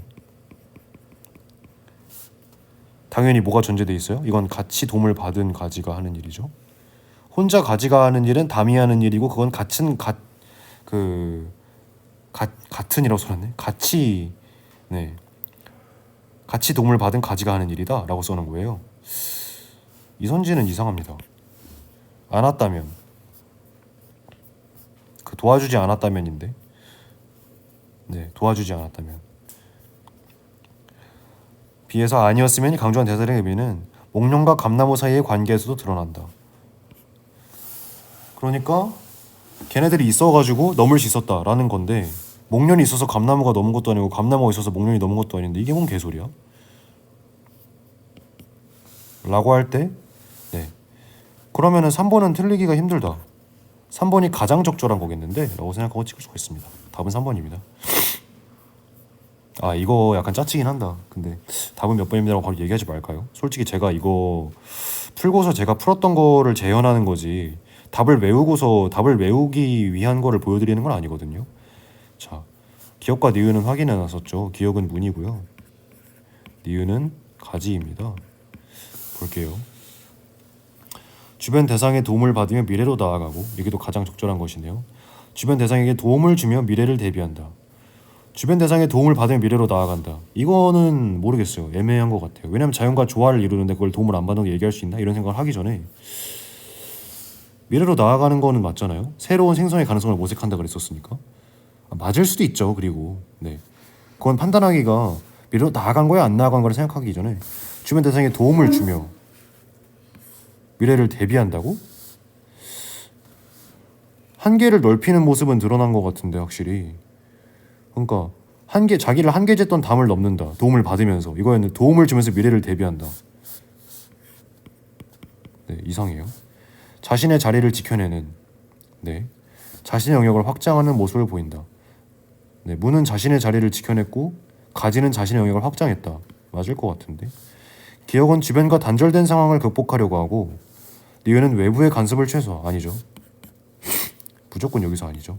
당연히 뭐가 전제돼 있어요? 이건 같이 도움을 받은 가지가 하는 일이죠. 혼자 가지가 하는 일은 담이 하는 일이고 그건 같은이라고 써놨네. 같이 도움을 받은 가지가 하는 일이다 라고 써놓은 거예요. 이선지는 이상합니다. 안 왔다면 도와주지 않았다면인데 도와주지 않았다면 비에서 아니었으면 강조한 대사의 의미는 목련과 감나무 사이의 관계에서도 드러난다. 그러니까 걔네들이 있어가지고 넘을 수 있었다라는 건데 목련이 있어서 감나무가 넘은 것도 아니고 감나무가 있어서 목련이 넘은 것도 아닌데 이게 뭔 개소리야? 라고 할 때 그러면은 3번은 틀리기가 힘들다. 3번이 가장 적절한 거겠는데? 라고 생각하고 찍을 수가 있습니다. 답은 3번입니다. 이거 약간 짜치긴 한다. 근데 답은 몇 번입니다라고 바로 얘기하지 말까요? 솔직히 제가 이거 풀고서 제가 풀었던 거를 재현하는 거지 답을 외우기 위한 거를 보여드리는 건 아니거든요. 자, 기억과 니은은 확인해 놨었죠. 기억은 문이고요. 니은은 가지입니다. 볼게요. 주변 대상의 도움을 받으며 미래로 나아가고 이게 또 가장 적절한 것이네요. 주변 대상에게 도움을 주며 미래를 대비한다. 주변 대상의 도움을 받으며 미래로 나아간다. 이거는 모르겠어요. 애매한 것 같아요. 왜냐면 자연과 조화를 이루는데 그걸 도움을 안 받는 거 얘기할 수 있나? 이런 생각을 하기 전에 미래로 나아가는 거는 맞잖아요. 새로운 생성의 가능성을 모색한다 그랬었으니까 맞을 수도 있죠. 그리고 그건 판단하기가 미래로 나아간 거야 안 나아간 거를 생각하기 전에 주변 대상에 도움을 주며 미래를 대비한다고? 한계를 넓히는 모습은 드러난 것 같은데 확실히. 그러니까 자기를 한계됐던 담을 넘는다. 도움을 받으면서. 이거는 도움을 주면서 미래를 대비한다. 이상해요. 자신의 자리를 지켜내는. 자신의 영역을 확장하는 모습을 보인다. 무는 자신의 자리를 지켜냈고 가지는 자신의 영역을 확장했다. 맞을 것 같은데. 기억은 주변과 단절된 상황을 극복하려고 하고 니은은 외부의 간섭을 최소화. 아니죠. 무조건 여기서 아니죠.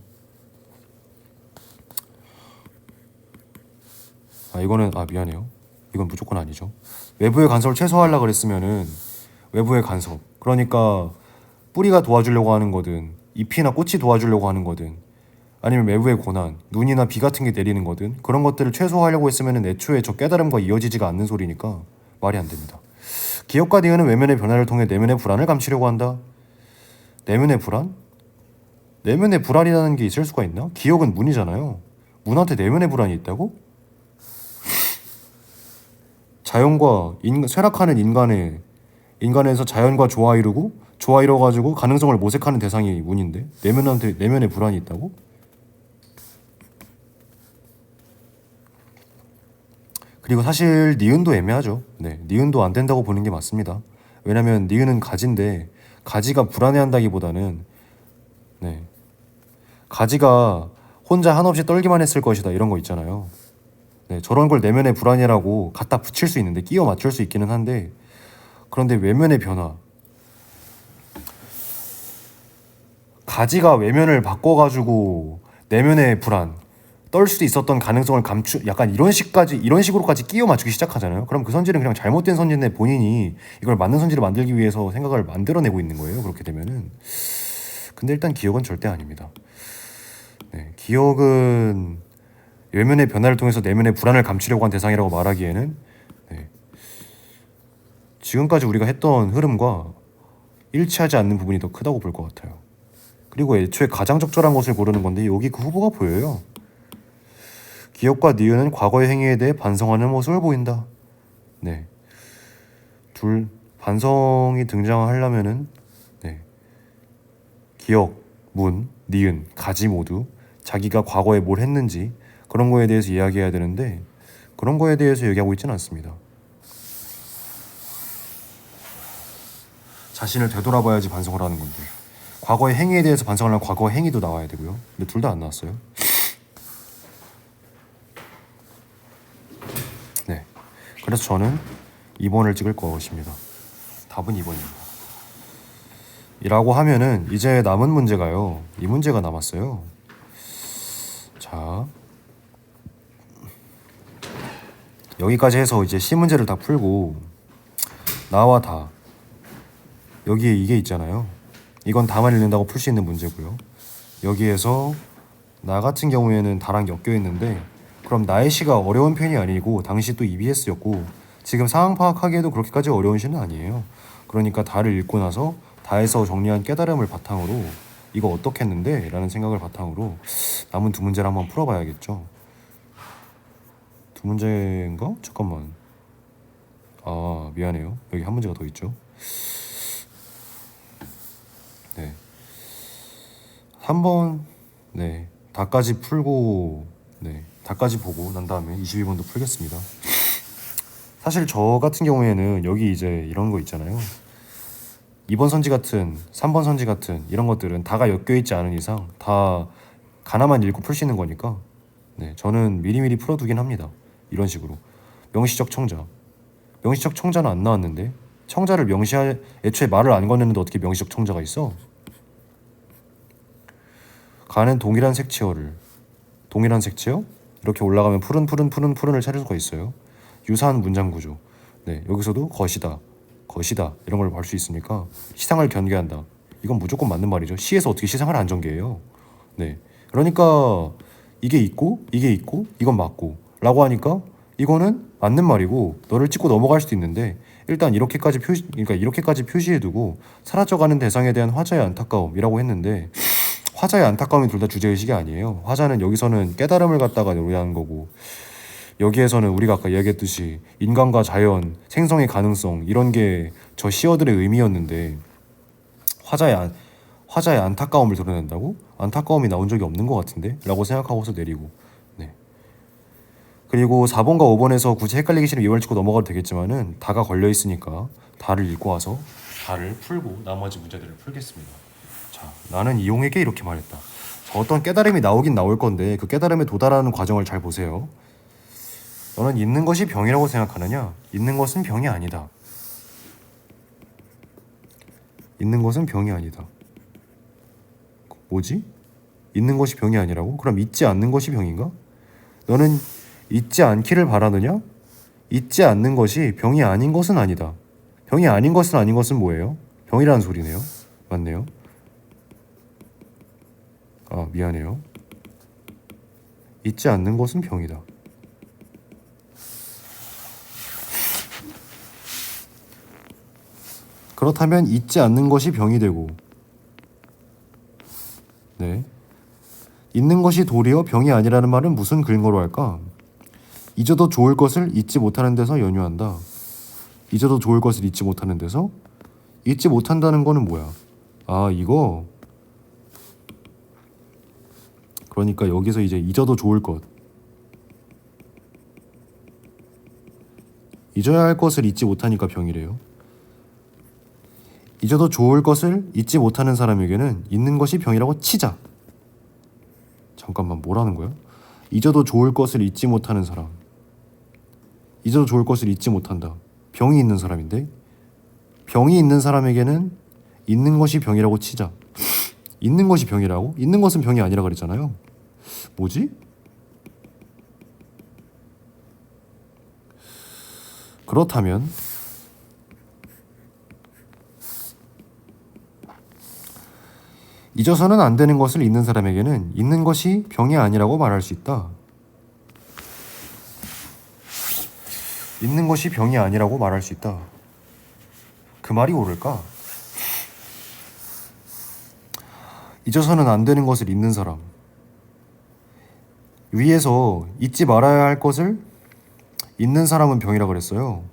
이거는 미안해요. 이건 무조건 아니죠. 외부의 간섭을 최소화하려고 그랬으면은 외부의 간섭. 그러니까 뿌리가 도와주려고 하는 거든 잎이나 꽃이 도와주려고 하는 거든 아니면 외부의 고난, 눈이나 비 같은 게 내리는 거든 그런 것들을 최소화하려고 했으면 애초에 저 깨달음과 이어지지가 않는 소리니까 말이 안 됩니다. 기억과 니은은 외면의 변화를 통해 내면의 불안을 감추려고 한다. 내면의 불안? 내면의 불안이라는 게 있을 수가 있나? 기억은 문이잖아요. 문한테 내면의 불안이 있다고? 자연과 쇠락하는 인간에서 자연과 조화 이루고 조화 이뤄가지고 가능성을 모색하는 대상이 문인데 내면의 불안이 있다고? 그리고 사실 니은도 애매하죠. 네, 니은도 안 된다고 보는 게 맞습니다. 왜냐면 니은은 가지인데 가지가 불안해한다기보다는 네, 가지가 혼자 한없이 떨기만 했을 것이다 이런 거 있잖아요. 네, 저런 걸 내면의 불안이라고 갖다 붙일 수 있는데 끼워 맞출 수 있기는 한데 그런데 외면의 변화 가지가 외면을 바꿔가지고 내면의 불안 떨 수도 있었던 가능성을 약간 이런 식으로까지 끼워 맞추기 시작하잖아요. 그럼 그 선지는 그냥 잘못된 선지인데 본인이 이걸 맞는 선지를 만들기 위해서 생각을 만들어내고 있는 거예요. 그렇게 되면은 근데 일단 기억은 절대 아닙니다. 네, 기억은 외면의 변화를 통해서 내면의 불안을 감추려고 한 대상이라고 말하기에는 네, 지금까지 우리가 했던 흐름과 일치하지 않는 부분이 더 크다고 볼 것 같아요. 그리고 애초에 가장 적절한 것을 고르는 건데 여기 그 후보가 보여요. 기억과 니은은 과거의 행위에 대해 반성하는 모습을 보인다. 네, 둘 반성이 등장하려면은 네, 기억, 문, 니은, 가지 모두 자기가 과거에 뭘 했는지 그런 거에 대해서 이야기해야 되는데 그런 거에 대해서 얘기하고 있지는 않습니다. 자신을 되돌아봐야지 반성을 하는 건데 과거의 행위에 대해서 반성하려면 과거의 행위도 나와야 되고요. 근데 둘 다 안 나왔어요. 네, 그래서 저는 2번을 찍을 것입니다. 답은 2번입니다. 이라고 하면은 이제 남은 문제가요. 이 문제가 남았어요. 자, 여기까지 해서 이제 시 문제를 다 풀고 나와 다 여기에 이게 있잖아요. 이건 다만 읽는다고 풀 수 있는 문제고요. 여기에서 나 같은 경우에는 다랑 엮여 있는데 그럼 나의 시가 어려운 편이 아니고 당시 또 EBS였고 지금 상황 파악하기에도 그렇게까지 어려운 시는 아니에요. 그러니까 다를 읽고 나서 다에서 정리한 깨달음을 바탕으로 이거 어떻게 했는데? 라는 생각을 바탕으로 남은 두 문제를 한번 풀어봐야겠죠. 두 문제인가? 잠깐만. 아, 미안해요. 여기 한 문제가 더 있죠. 네. 3번 네. 다까지 풀고 네. 다까지 보고 난 다음에 22번도 풀겠습니다. 사실 저 같은 경우에는 여기 이제 이런 거 있잖아요. 2번 선지 같은 3번 선지 같은 이런 것들은 다가 엮여있지 않은 이상 다 가나만 읽고 풀 수 있는 거니까 네, 저는 미리미리 풀어두긴 합니다. 이런 식으로 명시적 청자 명시적 청자는 안 나왔는데 청자를 명시할 애초에 말을 안 건네는데 어떻게 명시적 청자가 있어? 가는 동일한 색채어를 동일한 색채어? 이렇게 올라가면 푸른을 찾을 수가 있어요. 유사한 문장 구조 네, 여기서도 것이다 이런 걸 볼 수 있으니까 시상을 견계한다. 이건 무조건 맞는 말이죠. 시에서 어떻게 시상을 안 전개해요? 네, 그러니까 이게 있고 이건 맞고 라고 하니까 이거는 맞는 말이고 너를 찍고 넘어갈 수도 있는데 일단 이렇게까지 표시해두고 사라져가는 대상에 대한 화자의 안타까움이라고 했는데 화자의 안타까움이 둘 다 주제의식이 아니에요. 화자는 여기서는 깨달음을 갖다가 노래하는 거고 여기에서는 우리가 아까 이야기했듯이 인간과 자연, 생성의 가능성 이런 게 저 시어들의 의미였는데 화자의 안타까움을 드러낸다고? 안타까움이 나온 적이 없는 것 같은데? 라고 생각하고서 내리고 네. 그리고 4번과 5번에서 굳이 헷갈리기 싫으면 이걸 찍고 넘어가도 되겠지만은 다가 걸려있으니까 다를 읽고 와서 다를 풀고 나머지 문제들을 풀겠습니다. 자, 나는 이용에게 이렇게 말했다. 어떤 깨달음이 나오긴 나올 건데 그 깨달음에 도달하는 과정을 잘 보세요. 너는 있는 것이 병이라고 생각하느냐? 있는 것은 병이 아니다. 있는 것은 병이 아니다. 뭐지? 있는 것이 병이 아니라고? 그럼 있지 않는 것이 병인가? 너는 있지 않기를 바라느냐? 있지 않는 것이 병이 아닌 것은 아니다. 병이 아닌 것은 뭐예요? 병이라는 소리네요. 맞네요. 아, 미안해요. 잊지 않는 것은 병이다. 그렇다면 잊지 않는 것이 병이 되고, 네, 잊는 것이 도리어 병이 아니라는 말은 무슨 근거로 할까? 잊어도 좋을 것을 잊지 못하는 데서 연유한다. 잊어도 좋을 것을 잊지 못하는 데서? 잊지 못한다는 거는 뭐야? 아, 이거 그러니까 여기서 이제 잊어도 좋을 것, 잊어야 할 것을 잊지 못하니까 병이래요. 잊어도 좋을 것을 잊지 못하는 사람에게는 잊는 것이 병이라고 치자. 잠깐만, 뭐라는 거야? 잊어도 좋을 것을 잊지 못하는 사람, 잊어도 좋을 것을 잊지 못한다. 병이 있는 사람인데, 병이 있는 사람에게는 있는 것이 병이라고 치자. 있는 것이 병이라고? 있는 것은 병이 아니라 그랬잖아요. 뭐지? 그렇다면 잊어서는 안 되는 것을 잊는 사람에게는 잊는 것이 병이 아니라고 말할 수 있다. 잊는 것이 병이 아니라고 말할 수 있다. 그 말이 옳을까? 잊어서는 안 되는 것을 잊는 사람, 위에서 잊지 말아야 할 것을 잊는 사람은 병이라 그랬어요.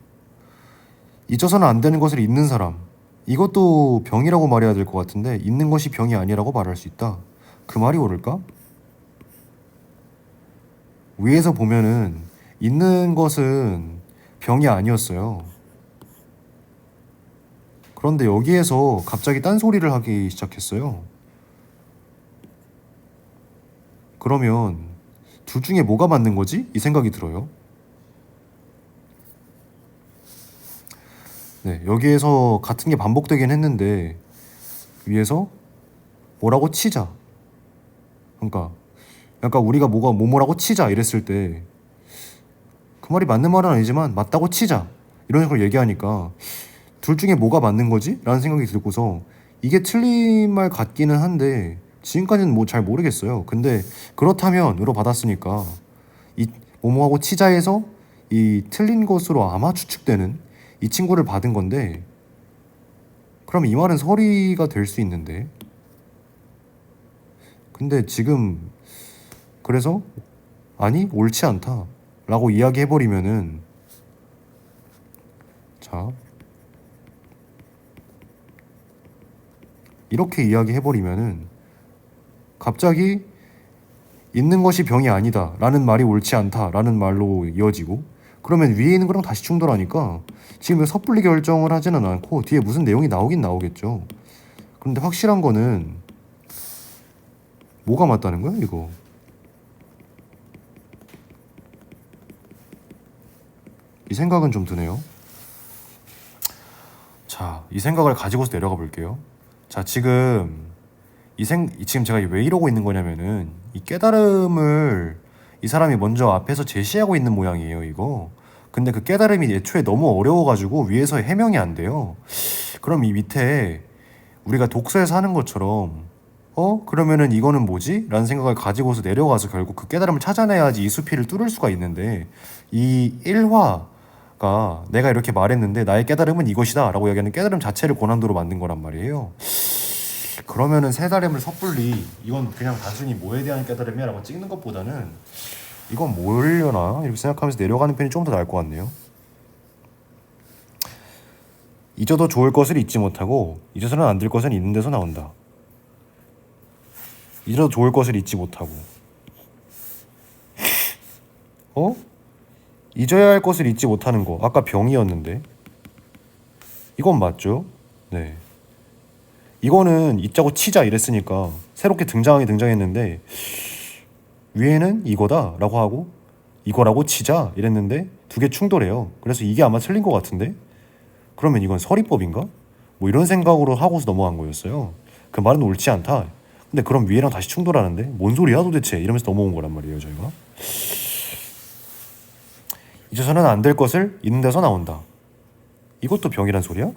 잊어서는 안 되는 것을 잊는 사람, 이것도 병이라고 말해야 될 것 같은데 잊는 것이 병이 아니라고 말할 수 있다. 그 말이 옳을까? 위에서 보면은 잊는 것은 병이 아니었어요. 그런데 여기에서 갑자기 딴소리를 하기 시작했어요. 그러면 둘 중에 뭐가 맞는 거지? 이 생각이 들어요. 네, 여기에서 같은 게 반복되긴 했는데 위에서 뭐라고 치자. 그러니까 약간 우리가 뭐라고 치자 이랬을 때 그 말이 맞는 말은 아니지만 맞다고 치자 이런 걸 얘기하니까 둘 중에 뭐가 맞는 거지? 라는 생각이 들고서 이게 틀린 말 같기는 한데 지금까지는 뭐 잘 모르겠어요. 근데 그렇다면으로 받았으니까 이 뭐뭐하고 치자에서 이 틀린 것으로 아마 추측되는 이 친구를 받은 건데, 그럼 이 말은 서리가 될 수 있는데, 근데 지금 그래서 아니 옳지 않다 라고 이야기해버리면은, 자 이렇게 이야기해버리면은 갑자기 있는 것이 병이 아니다 라는 말이 옳지 않다 라는 말로 이어지고, 그러면 위에 있는 거랑 다시 충돌하니까 지금 섣불리 결정을 하지는 않고 뒤에 무슨 내용이 나오긴 나오겠죠. 그런데 확실한 거는 뭐가 맞다는 거야 이거? 이 생각은 좀 드네요. 자, 이 생각을 가지고서 내려가 볼게요. 자, 지금 지금 제가 왜 이러고 있는 거냐면은 이 깨달음을 이 사람이 먼저 앞에서 제시하고 있는 모양이에요, 이거. 근데 그 깨달음이 애초에 너무 어려워가지고 위에서 해명이 안 돼요. 그럼 이 밑에 우리가 독서에서 하는 것처럼 그러면은 이거는 뭐지? 라는 생각을 가지고서 내려가서 결국 그 깨달음을 찾아내야지 이 수피를 뚫을 수가 있는데, 이 1화가 내가 이렇게 말했는데 나의 깨달음은 이것이다 라고 얘기하는 깨달음 자체를 고난도로 만든 거란 말이에요. 그러면은 세 달음을 섣불리 이건 그냥 단순히 뭐에 대한 깨달음이야 라고 찍는 것보다는 이건 뭐려나 이렇게 생각하면서 내려가는 편이 좀 더 나을 것 같네요. 잊어도 좋을 것을 잊지 못하고 잊어서는 안 될 것은 있는 데서 나온다. 잊어도 좋을 것을 잊지 못하고 잊어야 할 것을 잊지 못하는 거 아까 병이었는데 이건 맞죠? 네, 이거는 잊자고 치자 이랬으니까 새롭게 등장했는데 위에는 이거다 라고 하고 이거라고 치자 이랬는데 두 개 충돌해요. 그래서 이게 아마 틀린 것 같은데, 그러면 이건 서리법인가? 뭐 이런 생각으로 하고서 넘어간 거였어요. 그 말은 옳지 않다. 근데 그럼 위에랑 다시 충돌하는데 뭔 소리야 도대체 이러면서 넘어온 거란 말이에요. 저희가 잊어서는 안 될 것을 잊는 데서 나온다. 이것도 병이란 소리야?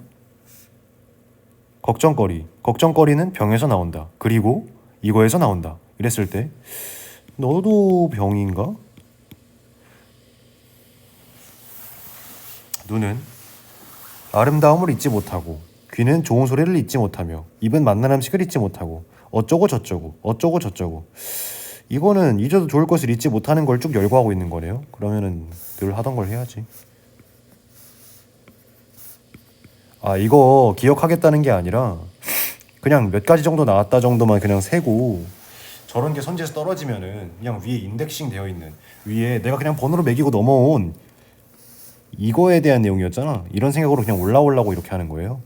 걱정거리는 병에서 나온다. 그리고 이거에서 나온다. 이랬을 때 너도 병인가? 눈은 아름다움을 잊지 못하고, 귀는 좋은 소리를 잊지 못하며, 입은 맛난 음식을 잊지 못하고, 어쩌고 저쩌고 어쩌고 저쩌고. 이거는 잊어도 좋을 것을 잊지 못하는 걸 쭉 열거하고 있는 거네요. 그러면은 늘 하던 걸 해야지. 아, 이거 기억하겠다는 게 아니라 그냥 몇 가지 정도 나왔다 정도만 그냥 세고, 저런 게 선지에서 떨어지면은 그냥 위에 인덱싱 되어 있는, 위에 내가 그냥 번호를 매기고 넘어온 이거에 대한 내용이었잖아. 이런 생각으로 그냥 올라오려고 이렇게 하는 거예요.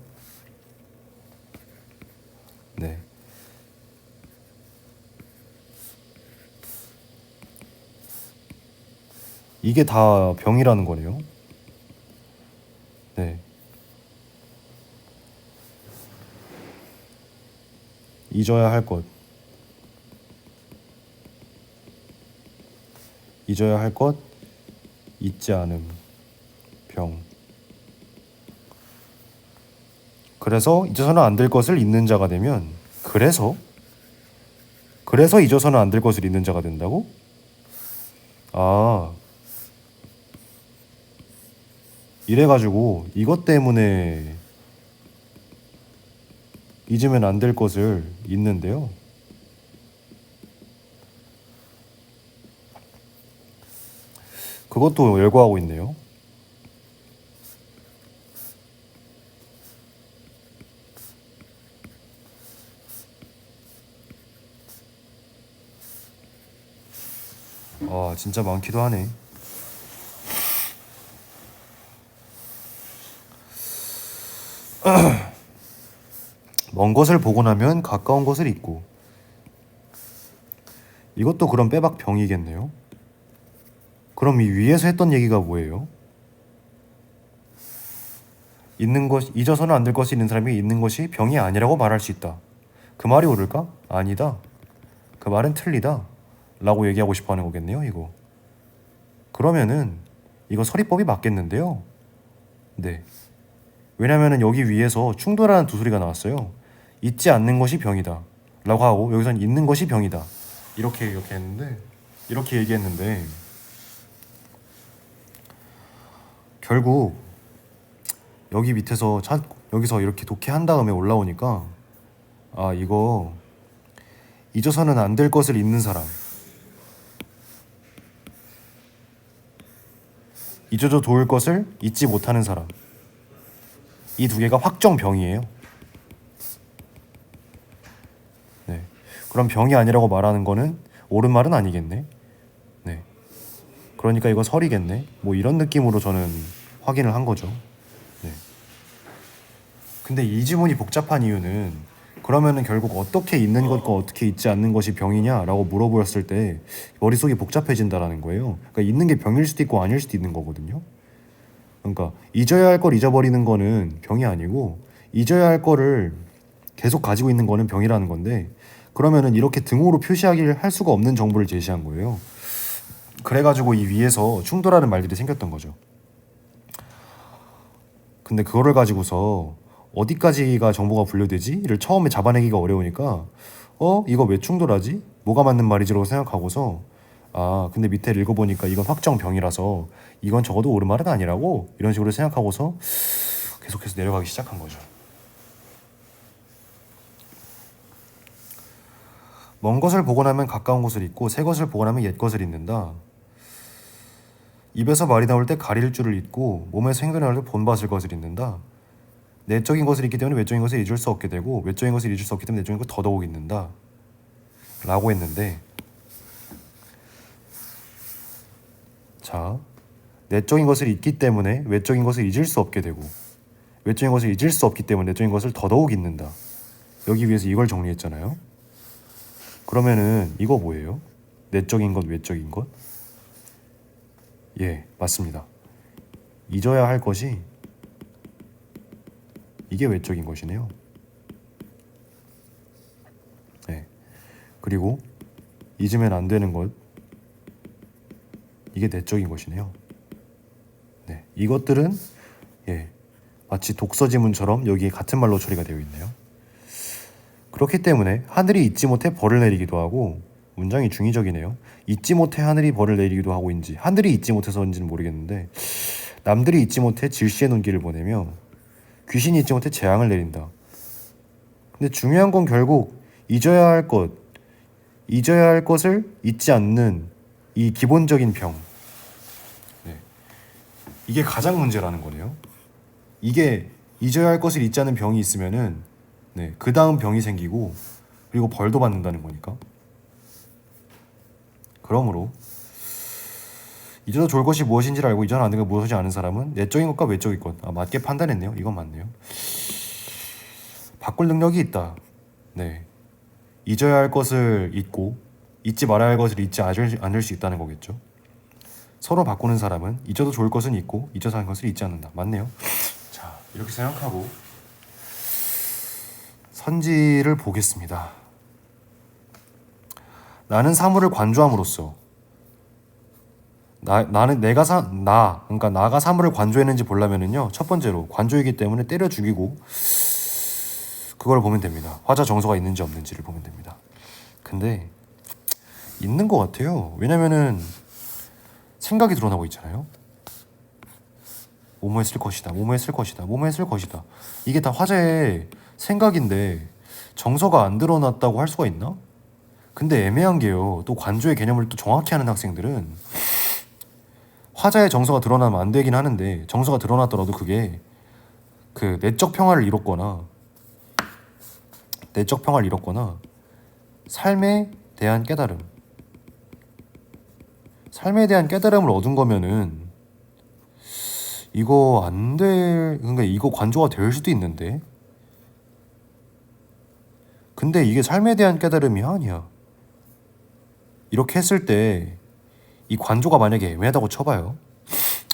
네. 이게 다 병이라는 거네요. 네. 잊어야 할 것. 잊어야 할 것, 잊지 않음, 병. 그래서 잊어서는 안 될 것을 잊는 자가 되면, 그래서 잊어서는 안 될 것을 잊는 자가 된다고? 아, 이래가지고 이것 때문에 잊으면 안 될 것을 잊는데요. 그것도 열거하고 있네요. 아, 진짜 많기도 하네. 먼 것을 보고 나면 가까운 것을 잊고. 이것도 그럼 빼박 병이겠네요. 그럼 이 위에서 했던 얘기가 뭐예요? 있는 것, 잊어서는 안 될 것이 있는 사람이 있는 것이 병이 아니라고 말할 수 있다. 그 말이 옳을까? 아니다. 그 말은 틀리다. 라고 얘기하고 싶어 하는 거겠네요, 이거. 그러면은 이거 서리법이 맞겠는데요. 네. 왜냐면은 여기 위에서 충돌하는 두 소리가 나왔어요. 잊지 않는 것이 병이다. 라고 하고, 여기서는 있는 것이 병이다. 이렇게 얘기했는데, 결국 여기 밑에서 여기서 이렇게 독해한 다음에 올라오니까, 아, 이거 잊어서는 안 될 것을 잊는 사람, 잊어도 좋을 것을 잊지 못하는 사람, 이 두 개가 확정병이에요. 네. 그럼 병이 아니라고 말하는 거는 옳은 말은 아니겠네. 네. 그러니까 이거 설이겠네. 뭐 이런 느낌으로 저는 확인을 한 거죠. 네. 근데 이 지문이 복잡한 이유는, 그러면은 결국 어떻게 있는 것과 어떻게 있지 않는 것이 병이냐라고 물어보았을 때 머릿속이 복잡해진다라는 거예요. 그러니까 있는 게 병일 수도 있고 아닐 수도 있는 거거든요. 그러니까 잊어야 할 걸 잊어버리는 거는 병이 아니고, 잊어야 할 거를 계속 가지고 있는 거는 병이라는 건데, 그러면은 이렇게 등호로 표시하기를 할 수가 없는 정보를 제시한 거예요. 그래가지고 이 위에서 충돌하는 말들이 생겼던 거죠. 근데 그거를 가지고서 어디까지가 정보가 분류되지?를 처음에 잡아내기가 어려우니까, 이거 왜 충돌하지? 뭐가 맞는 말이지라고 생각하고서, 아, 근데 밑에 읽어보니까 이건 확정병이라서 이건 적어도 옳은 말은 아니라고, 이런 식으로 생각하고서 계속해서 내려가기 시작한 거죠. 먼 것을 보고 나면 가까운 것을 잊고, 새 것을 보고 나면 옛 것을 잊는다. 입에서 말이 나올 때 가릴 줄을 잊고, 몸에서 행동이 나올 때 본받을 것을 잊는다. 내적인 것을 잊기 때문에 외적인 것을 잊을 수 없게 되고, 외적인 것을 잊을 수 없기 때문에 내적인 것을 더더욱 잊는다. 라고 했는데, 자, 내적인 것을 잊기 때문에 외적인 것을 잊을 수 없게 되고, 외적인 것을 잊을 수 없기 때문에 내적인 것을 더더욱 잊는다. 여기 위해서 이걸 정리했잖아요. 그러면은 이거 뭐예요? 내적인 것, 외적인 것? 예, 맞습니다. 잊어야 할 것이 이게 외적인 것이네요. 네. 그리고 잊으면 안 되는 것, 이게 내적인 것이네요. 네. 이것들은 예, 마치 독서 지문처럼 여기에 같은 말로 처리가 되어 있네요. 그렇기 때문에 하늘이 잊지 못해 벌을 내리기도 하고, 문장이 중의적이네요. 잊지 못해 하늘이 벌을 내리기도 하고인지, 하늘이 잊지 못해서인지는 모르겠는데, 남들이 잊지 못해 질시의 눈길을 보내며 귀신이 잊지 못해 재앙을 내린다. 근데 중요한 건 결국 잊어야 할 것을 잊지 않는 이 기본적인 병. 네. 이게 가장 문제라는 거네요. 이게 잊어야 할 것을 잊지 않는 병이 있으면은 네, 그 다음 병이 생기고 그리고 벌도 받는다는 거니까. 그러므로 잊어도 좋을 것이 무엇인지를 알고 잊어는 안 되는 게 무엇인지 아는 사람은 내적인 것과 외적인 것 맞게 판단했네요. 이건 맞네요. 바꿀 능력이 있다. 네, 잊어야 할 것을 잊고 잊지 말아야 할 것을 잊지 않을 수 있다는 거겠죠. 서로 바꾸는 사람은 잊어도 좋을 것은 잊고 잊어서 한 것을 잊지 않는다. 맞네요. 자, 이렇게 생각하고 선지를 보겠습니다. 나는 사물을 관조함으로써 그러니까 나가 사물을 관조했는지 보려면은요, 첫 번째로 관조이기 때문에 때려 죽이고 그걸 보면 됩니다. 화자 정서가 있는지 없는지를 보면 됩니다. 근데 있는 것 같아요. 왜냐면은 생각이 드러나고 있잖아요. 뭐뭐 했을 것이다, 뭐뭐 했을 것이다, 뭐뭐 했을 것이다. 이게 다 화자의 생각인데 정서가 안 드러났다고 할 수가 있나? 근데 애매한 게요, 또 관조의 개념을 또 정확히 하는 학생들은 화자의 정서가 드러나면 안 되긴 하는데, 정서가 드러났더라도 그게 그 내적 평화를 잃었거나 삶에 대한 깨달음을 얻은 거면은 그러니까 이거 관조가 될 수도 있는데, 근데 이게 삶에 대한 깨달음이야 아니야? 이렇게 했을 때 이 관조가 만약에 애매하다고 쳐봐요.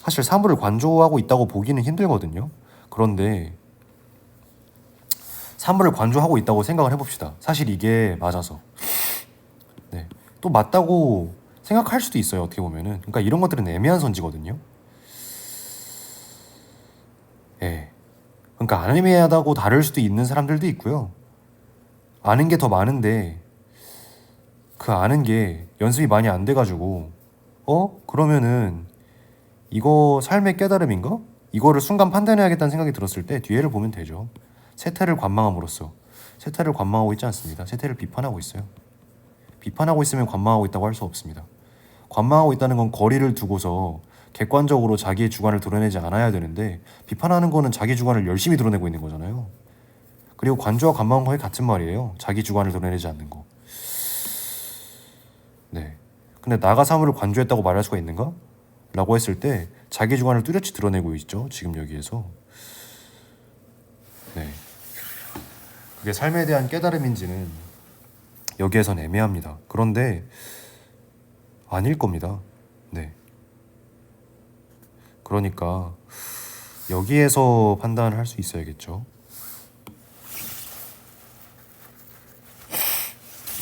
사실 사물을 관조하고 있다고 보기는 힘들거든요. 그런데 사물을 관조하고 있다고 생각을 해봅시다. 사실 이게 맞아서. 네. 또 맞다고 생각할 수도 있어요. 어떻게 보면은. 그러니까 이런 것들은 애매한 선지거든요. 예. 그러니까 안 애매하다고 다를 수도 있는 사람들도 있고요. 아는 게 더 많은데 그 아는 게 연습이 많이 안 돼가지고 그러면은 이거 삶의 깨달음인가? 이거를 순간 판단해야겠다는 생각이 들었을 때 뒤에를 보면 되죠. 세태를 관망함으로써. 세태를 관망하고 있지 않습니다. 세태를 비판하고 있어요. 비판하고 있으면 관망하고 있다고 할 수 없습니다. 관망하고 있다는 건 거리를 두고서 객관적으로 자기의 주관을 드러내지 않아야 되는데, 비판하는 거는 자기 주관을 열심히 드러내고 있는 거잖아요. 그리고 관조와 관망은 거의 같은 말이에요. 자기 주관을 드러내지 않는 거. 네. 근데 나가 사물을 관조했다고 말할 수가 있는가? 라고 했을 때 자기 주관을 뚜렷이 드러내고 있죠. 지금 여기에서. 네. 그게 삶에 대한 깨달음인지는 여기에선 애매합니다. 그런데 아닐 겁니다. 네. 그러니까 여기에서 판단을 할 수 있어야겠죠.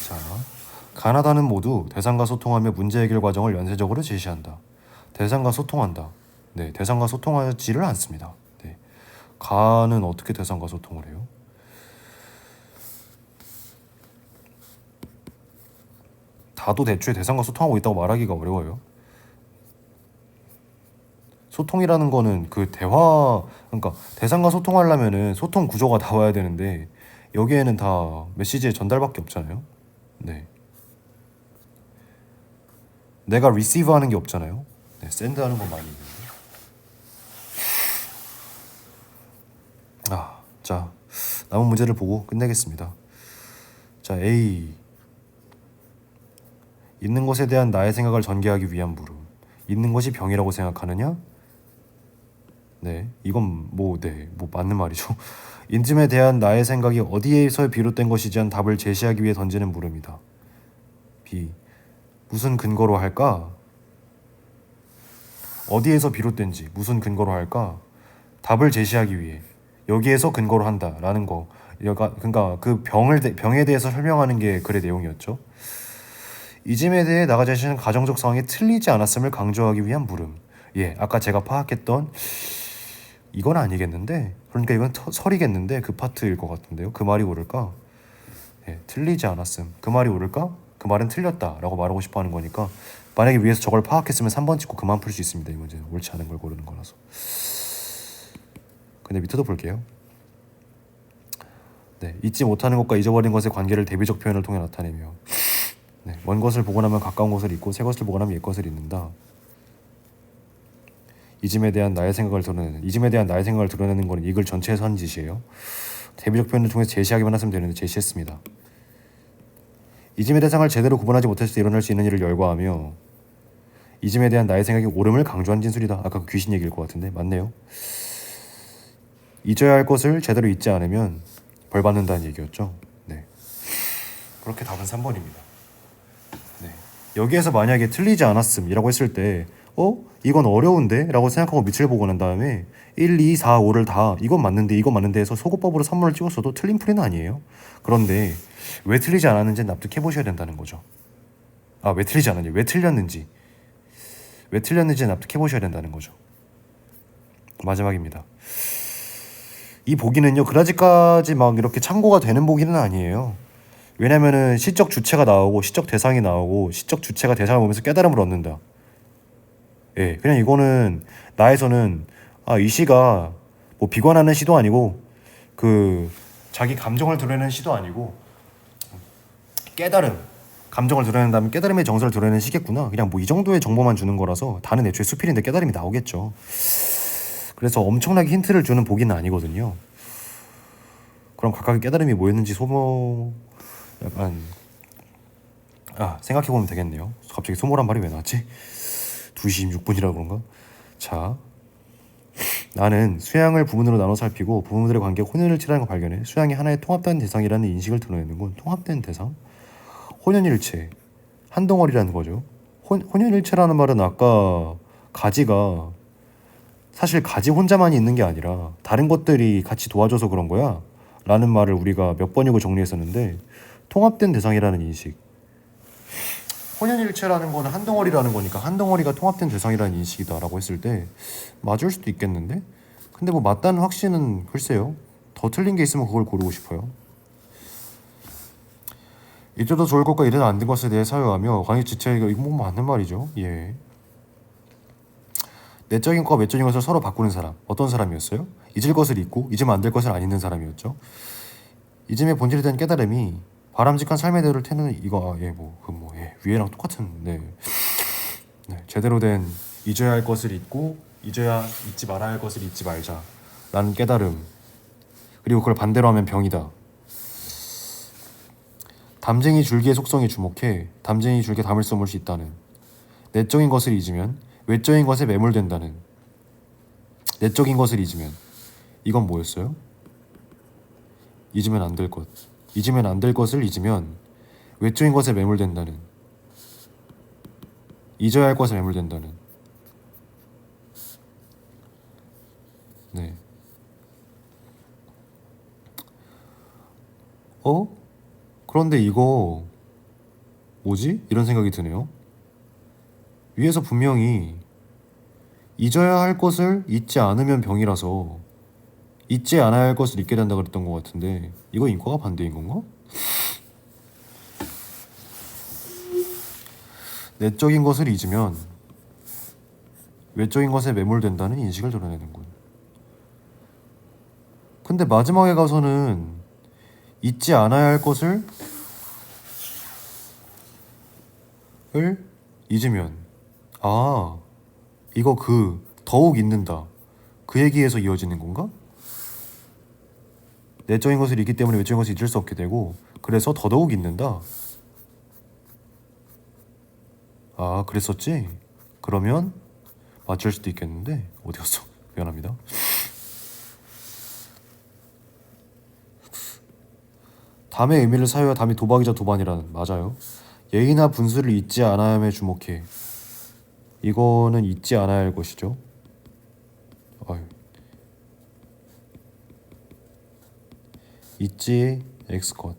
자, 가나다는 모두 대상과 소통하며 문제 해결 과정을 연쇄적으로 제시한다. 대상과 소통한다. 네, 대상과 소통하지를 않습니다. 네. 가는 어떻게 대상과 소통을 해요? 다도 대초에 대상과 소통하고 있다고 말하기가 어려워요. 소통이라는 거는 그 그러니까 대상과 소통하려면은 소통 구조가 나와야 되는데 여기에는 다 메시지의 전달밖에 없잖아요. 네. 내가 리시브 하는 게 없잖아요. 네, 샌드 하는 건 많이 있는데. 자, 남은 문제를 보고 끝내겠습니다. 자, A. 있는 것에 대한 나의 생각을 전개하기 위한 물음. 있는 것이 병이라고 생각하느냐? 네, 이건 뭐 맞는 말이죠. 인즘에 대한 나의 생각이 어디에서 비롯된 것이지 한 답을 제시하기 위해 던지는 물음이다. B. 무슨 근거로 할까? 어디에서 비롯된지 무슨 근거로 할까? 답을 제시하기 위해 여기에서 근거로 한다라는 거. 그러니까 그 병에 대해서 설명하는 게 글의 내용이었죠. 이즘에 대해 나가 자신은 가정적 상황이 틀리지 않았음을 강조하기 위한 물음. 예, 아까 제가 파악했던 이건 아니겠는데, 그러니까 이건 설이겠는데 그 파트일 것 같은데요. 그 말이 옳을까? 예, 틀리지 않았음. 그 말이 옳을까? 그 말은 틀렸다라고 말하고 싶어 하는 거니까 만약에 위에서 저걸 파악했으면 3번 찍고 그만 풀 수 있습니다. 이 문제는 옳지 않은 걸 고르는 거라서. 근데 밑에도 볼게요. 네, 잊지 못하는 것과 잊어버린 것의 관계를 대비적 표현을 통해 나타내며 네, 먼 것을 보고 나면 가까운 것을 잊고 새 것을 보고 나면 옛 것을 잊는다. 잊음에 대한 나의 생각을 드러내는 것은 이 글 전체에서 하는 짓이에요. 대비적 표현을 통해서 제시하기만 했으면 되는데 제시했습니다. 잊음의 대상을 제대로 구분하지 못했을 때 일어날 수 있는 일을 열거하며 잊음에 대한 나의 생각이 옳음을 강조한 진술이다. 아까 그 귀신 얘기일 것 같은데 맞네요. 잊어야 할 것을 제대로 잊지 않으면 벌 받는다는 얘기였죠. 네, 그렇게 답은 3번입니다. 네, 여기에서 만약에 틀리지 않았음이라고 했을 때 이건 어려운데? 라고 생각하고 밑을 보고 난 다음에 1, 2, 4, 5를 다 이건 맞는데 이건 맞는데 해서 소거법으로 선물을 찍었어도 틀린 풀이는 아니에요. 그런데 왜 틀리지 않았는지 납득해 보셔야 된다는 거죠. 왜 틀리지 않았냐, 왜 틀렸는지 납득해 보셔야 된다는 거죠. 마지막입니다. 이 보기는요 그다지까지 막 이렇게 참고가 되는 보기는 아니에요. 왜냐면은 시적 주체가 나오고 시적 대상이 나오고 시적 주체가 대상을 보면서 깨달음을 얻는다. 예, 그냥 이거는 나에서는 이 시가 뭐 비관하는 시도 아니고 그 자기 감정을 드러내는 시도 아니고 깨달음, 감정을 드러낸다면 깨달음의 정서를 드러내는 시겠구나. 그냥 뭐 이 정도의 정보만 주는 거라서 다는 애초에 수필인데 깨달음이 나오겠죠. 그래서 엄청나게 힌트를 주는 보기는 아니거든요. 그럼 각각의 깨달음이 뭐였는지 약간 생각해보면 되겠네요. 갑자기 소모란 말이 왜 나왔지? 2시 26분이라 그런가? 자, 나는 수양을 부분으로 나눠 살피고 부분들의 관계가 혼연일체라는 걸 발견해 수양이 하나의 통합된 대상이라는 인식을 드러내는군. 통합된 대상? 혼연일체, 한 덩어리라는 거죠. 혼연일체라는 말은 아까 가지가 사실 가지 혼자만이 있는 게 아니라 다른 것들이 같이 도와줘서 그런 거야 라는 말을 우리가 몇 번이고 정리했었는데, 통합된 대상이라는 인식, 혼연일체라는 거는 한 덩어리라는 거니까 한 덩어리가 통합된 대상이라는 인식이다 라고 했을 때 맞을 수도 있겠는데, 근데 뭐 맞다는 확신은 글쎄요, 더 틀린 게 있으면 그걸 고르고 싶어요. 이때도 좋을 것과 이때도 안 된 것에 대해 사유하며 관계 지체가 이거 뭐 맞는 말이죠. 예. 내적인 것과 외적인 것을 서로 바꾸는 사람, 어떤 사람이었어요? 잊을 것을 잊고 잊으면 안 될 것을 안 잊는 사람이었죠. 잊음의 본질에 대한 깨달음이 바람직한 삶의 대로를 태는 이거 위에랑 똑같은 네. 제대로 된 잊어야 할 것을 잊고 잊지 말아야 할 것을 잊지 말자 라는 깨달음, 그리고 그걸 반대로 하면 병이다. 담쟁이 줄기의 속성에 주목해 담쟁이 줄기에 담을 수 없을 수 있다는, 내적인 것을 잊으면 외적인 것에 매몰된다는, 내적인 것을 잊으면 이건 뭐였어요? 잊으면 안 될 것, 잊으면 안 될 것을 잊으면 외적인 것에 매몰된다는, 잊어야 할 것에 매몰된다는. 네. 그런데 이거 뭐지? 이런 생각이 드네요. 위에서 분명히 잊어야 할 것을 잊지 않으면 병이라서 잊지 않아야 할 것을 잊게 된다 그랬던 것 같은데, 이거 인과가 반대인 건가? 내적인 것을 잊으면 외적인 것에 매몰된다는 인식을 드러내는군. 근데 마지막에 가서는 잊지 않아야 할 것을 잊으면 이거 더욱 잊는다, 그 얘기에서 이어지는 건가? 내적인 것을 잊기 때문에 외적인 것을 잊을 수 없게 되고 그래서 더더욱 잊는다. 그랬었지? 그러면 맞을 수도 있겠는데 어디 갔어? 미안합니다. 담의 의미를 사유와 담이 도박이자 도반이라는, 맞아요. 예의나 분수를 잊지 않아야 함에 주목해. 이거는 잊지 않아야 할 것이죠. 잊지 X컷.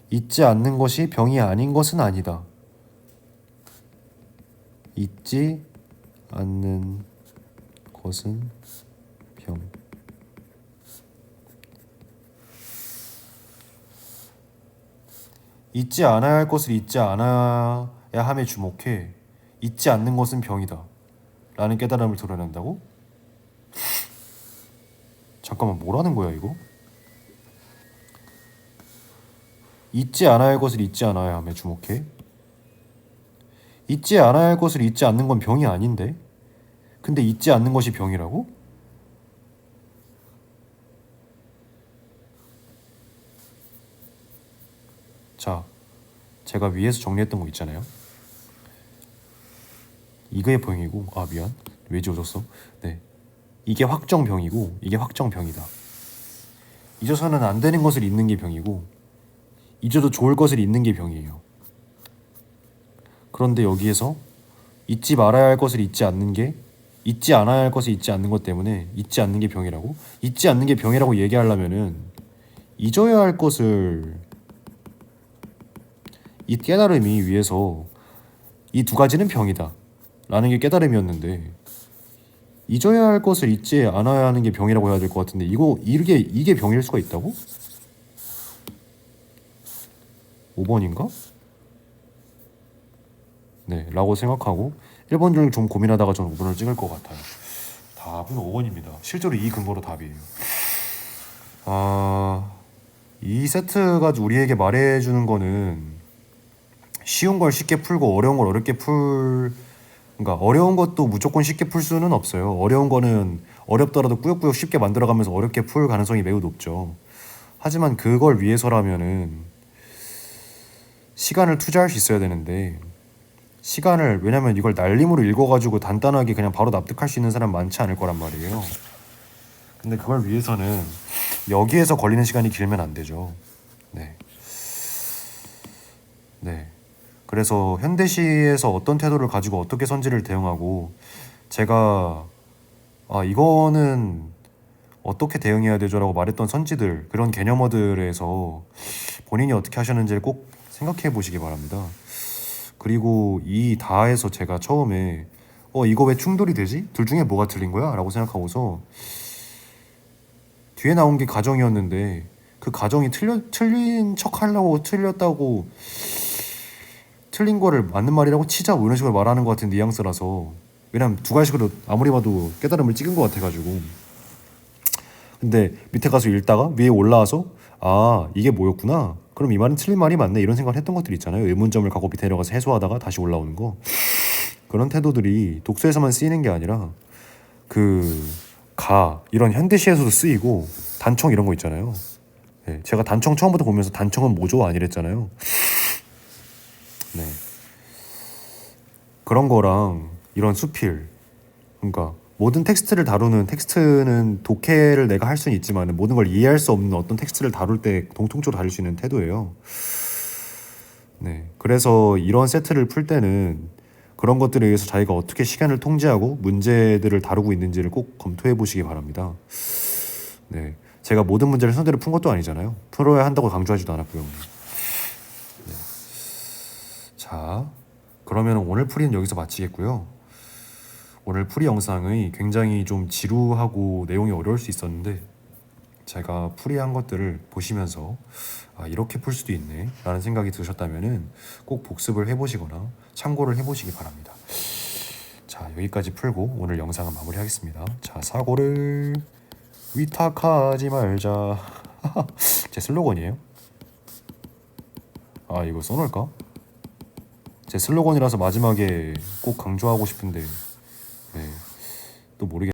잊지 않는 것이 병이 아닌 것은 아니다. 잊지 않는 것은 병. 잊지 않아야 할 것을 잊지 않아야 함에 주목해. 잊지 않는 것은 병이다 라는 깨달음을 드러낸다고? 잠깐만, 뭐라는 거야 이거? 잊지 않아야 할 것을 잊지 않아야 함에 주목해. 잊지 않아야 할 것을 잊지 않는 건 병이 아닌데? 근데 잊지 않는 것이 병이라고? 자, 제가 위에서 정리했던 거 있잖아요. 이게 병이고, 아 미안, 왜 지워졌어? 네, 이게 확정병이고 이게 확정병이다. 잊어서는 안 되는 것을 잊는 게 병이고 잊어도 좋을 것을 잊는 게 병이에요. 그런데 여기에서 잊지 말아야 할 것을 잊지 않는 게, 잊지 않아야 할 것을 잊지 않는 것 때문에 잊지 않는 게 병이라고? 잊지 않는 게 병이라고 얘기하려면은 잊어야 할 것을, 이 깨달음이 위해서 이 두 가지는 병이다 라는 게 깨달음이었는데, 잊어야 할 것을 잊지 않아야 하는 게 병이라고 해야 될 것 같은데, 이게 병일 수가 있다고? 5번인가? 네, 라고 생각하고 1번 중 좀 고민하다가 저는 5번을 찍을 것 같아요. 답은 5번입니다. 실제로 이 근거로 답이에요. 이 세트가 우리에게 말해주는 거는 쉬운 걸 쉽게 풀고 어려운 걸 어렵게 그러니까 어려운 것도 무조건 쉽게 풀 수는 없어요. 어려운 거는 어렵더라도 꾸역꾸역 쉽게 만들어가면서 어렵게 풀 가능성이 매우 높죠. 하지만 그걸 위해서라면은 시간을 투자할 수 있어야 되는데, 왜냐면 이걸 날림으로 읽어가지고 단단하게 그냥 바로 납득할 수 있는 사람 많지 않을 거란 말이에요. 근데 그걸 위해서는 여기에서 걸리는 시간이 길면 안 되죠. 네. 네. 그래서 현대시에서 어떤 태도를 가지고 어떻게 선지를 대응하고, 제가 이거는 어떻게 대응해야 되죠라고 말했던 선지들, 그런 개념어들에서 본인이 어떻게 하셨는지를 꼭 생각해 보시기 바랍니다. 그리고 이 다에서 제가 처음에 이거 왜 충돌이 되지? 둘 중에 뭐가 틀린 거야? 라고 생각하고서 뒤에 나온 게 가정이었는데, 그 가정이 틀린 척 하려고 틀렸다고, 틀린 거를 맞는 말이라고 치자 뭐 이런 식으로 말하는 것 같은 뉘앙스라서, 왜냐면 두 가지식으로 아무리 봐도 깨달음을 찍은 것 같아가지고. 근데 밑에 가서 읽다가 위에 올라와서 이게 뭐였구나, 그럼 이 말은 틀린 말이 맞네, 이런 생각을 했던 것들 있잖아요. 의문점을 갖고 밑에 내려가서 해소하다가 다시 올라오는 거. 그런 태도들이 독서에서만 쓰이는 게 아니라 이런 현대시에서도 쓰이고, 단청 이런 거 있잖아요. 네, 제가 단청 처음부터 보면서 단청은 뭐죠? 아니랬잖아요. 네. 그런 거랑 이런 수필, 그러니까 모든 텍스트는 독해를 내가 할 수는 있지만 모든 걸 이해할 수 없는 어떤 텍스트를 다룰 때 공통적으로 다룰 수 있는 태도예요. 네. 그래서 이런 세트를 풀 때는 그런 것들에 의해서 자기가 어떻게 시간을 통제하고 문제들을 다루고 있는지를 꼭 검토해 보시기 바랍니다. 네. 제가 모든 문제를 선대로 푼 것도 아니잖아요. 풀어야 한다고 강조하지도 않았고요. 네. 자, 그러면 오늘 풀이는 여기서 마치겠고요. 오늘 풀이 영상이 굉장히 좀 지루하고 내용이 어려울 수 있었는데, 제가 풀이한 것들을 보시면서 이렇게 풀 수도 있네 라는 생각이 드셨다면 꼭 복습을 해보시거나 참고를 해보시기 바랍니다. 자, 여기까지 풀고 오늘 영상은 마무리하겠습니다. 자, 사고를 위탁하지 말자. 제 슬로건이에요. 이거 써놓을까? 제 슬로건이라서 마지막에 꼭 강조하고 싶은데